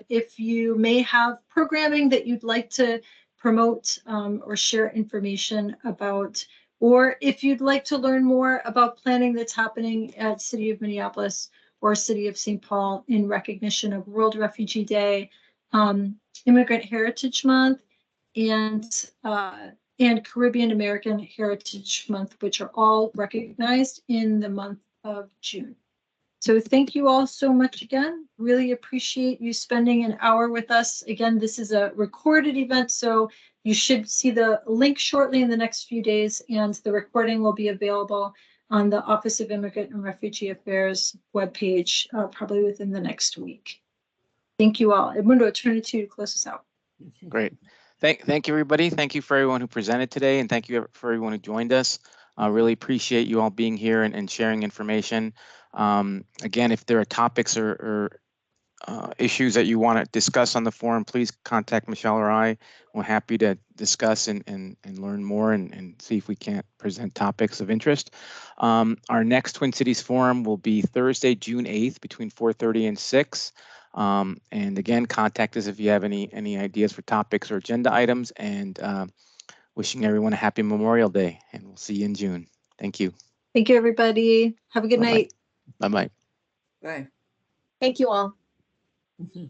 If you may have programming that you'd like to promote or share information about, or if you'd like to learn more about planning that's happening at City of Minneapolis or City of St. Paul in recognition of World Refugee Day, Immigrant Heritage Month, and and Caribbean American Heritage Month, which are all recognized in the month of June. So thank you all so much again. Really appreciate you spending an hour with us. Again, this is a recorded event, so you should see the link shortly in the next few days, and the recording will be available on the Office of Immigrant and Refugee Affairs webpage, probably within the next week. Thank you all. Edmundo, I'll turn it to you to close us out. Great. Thank you, everybody. Thank you for everyone who presented today, and thank you for everyone who joined us. I really appreciate you all being here and sharing information. Again, if there are topics or issues that you want to discuss on the forum, please contact Michelle or I. We're happy to discuss and learn more and see if we can't present topics of interest. Our next Twin Cities Forum will be Thursday, June 8th between 4:30 and 6. And again, contact us if you have any ideas for topics or agenda items, and wishing everyone a happy Memorial Day, and we'll see you in June. Thank you. Thank you, everybody. Have a good Bye-bye. night. Bye-bye. Bye. Thank you all. Mhm.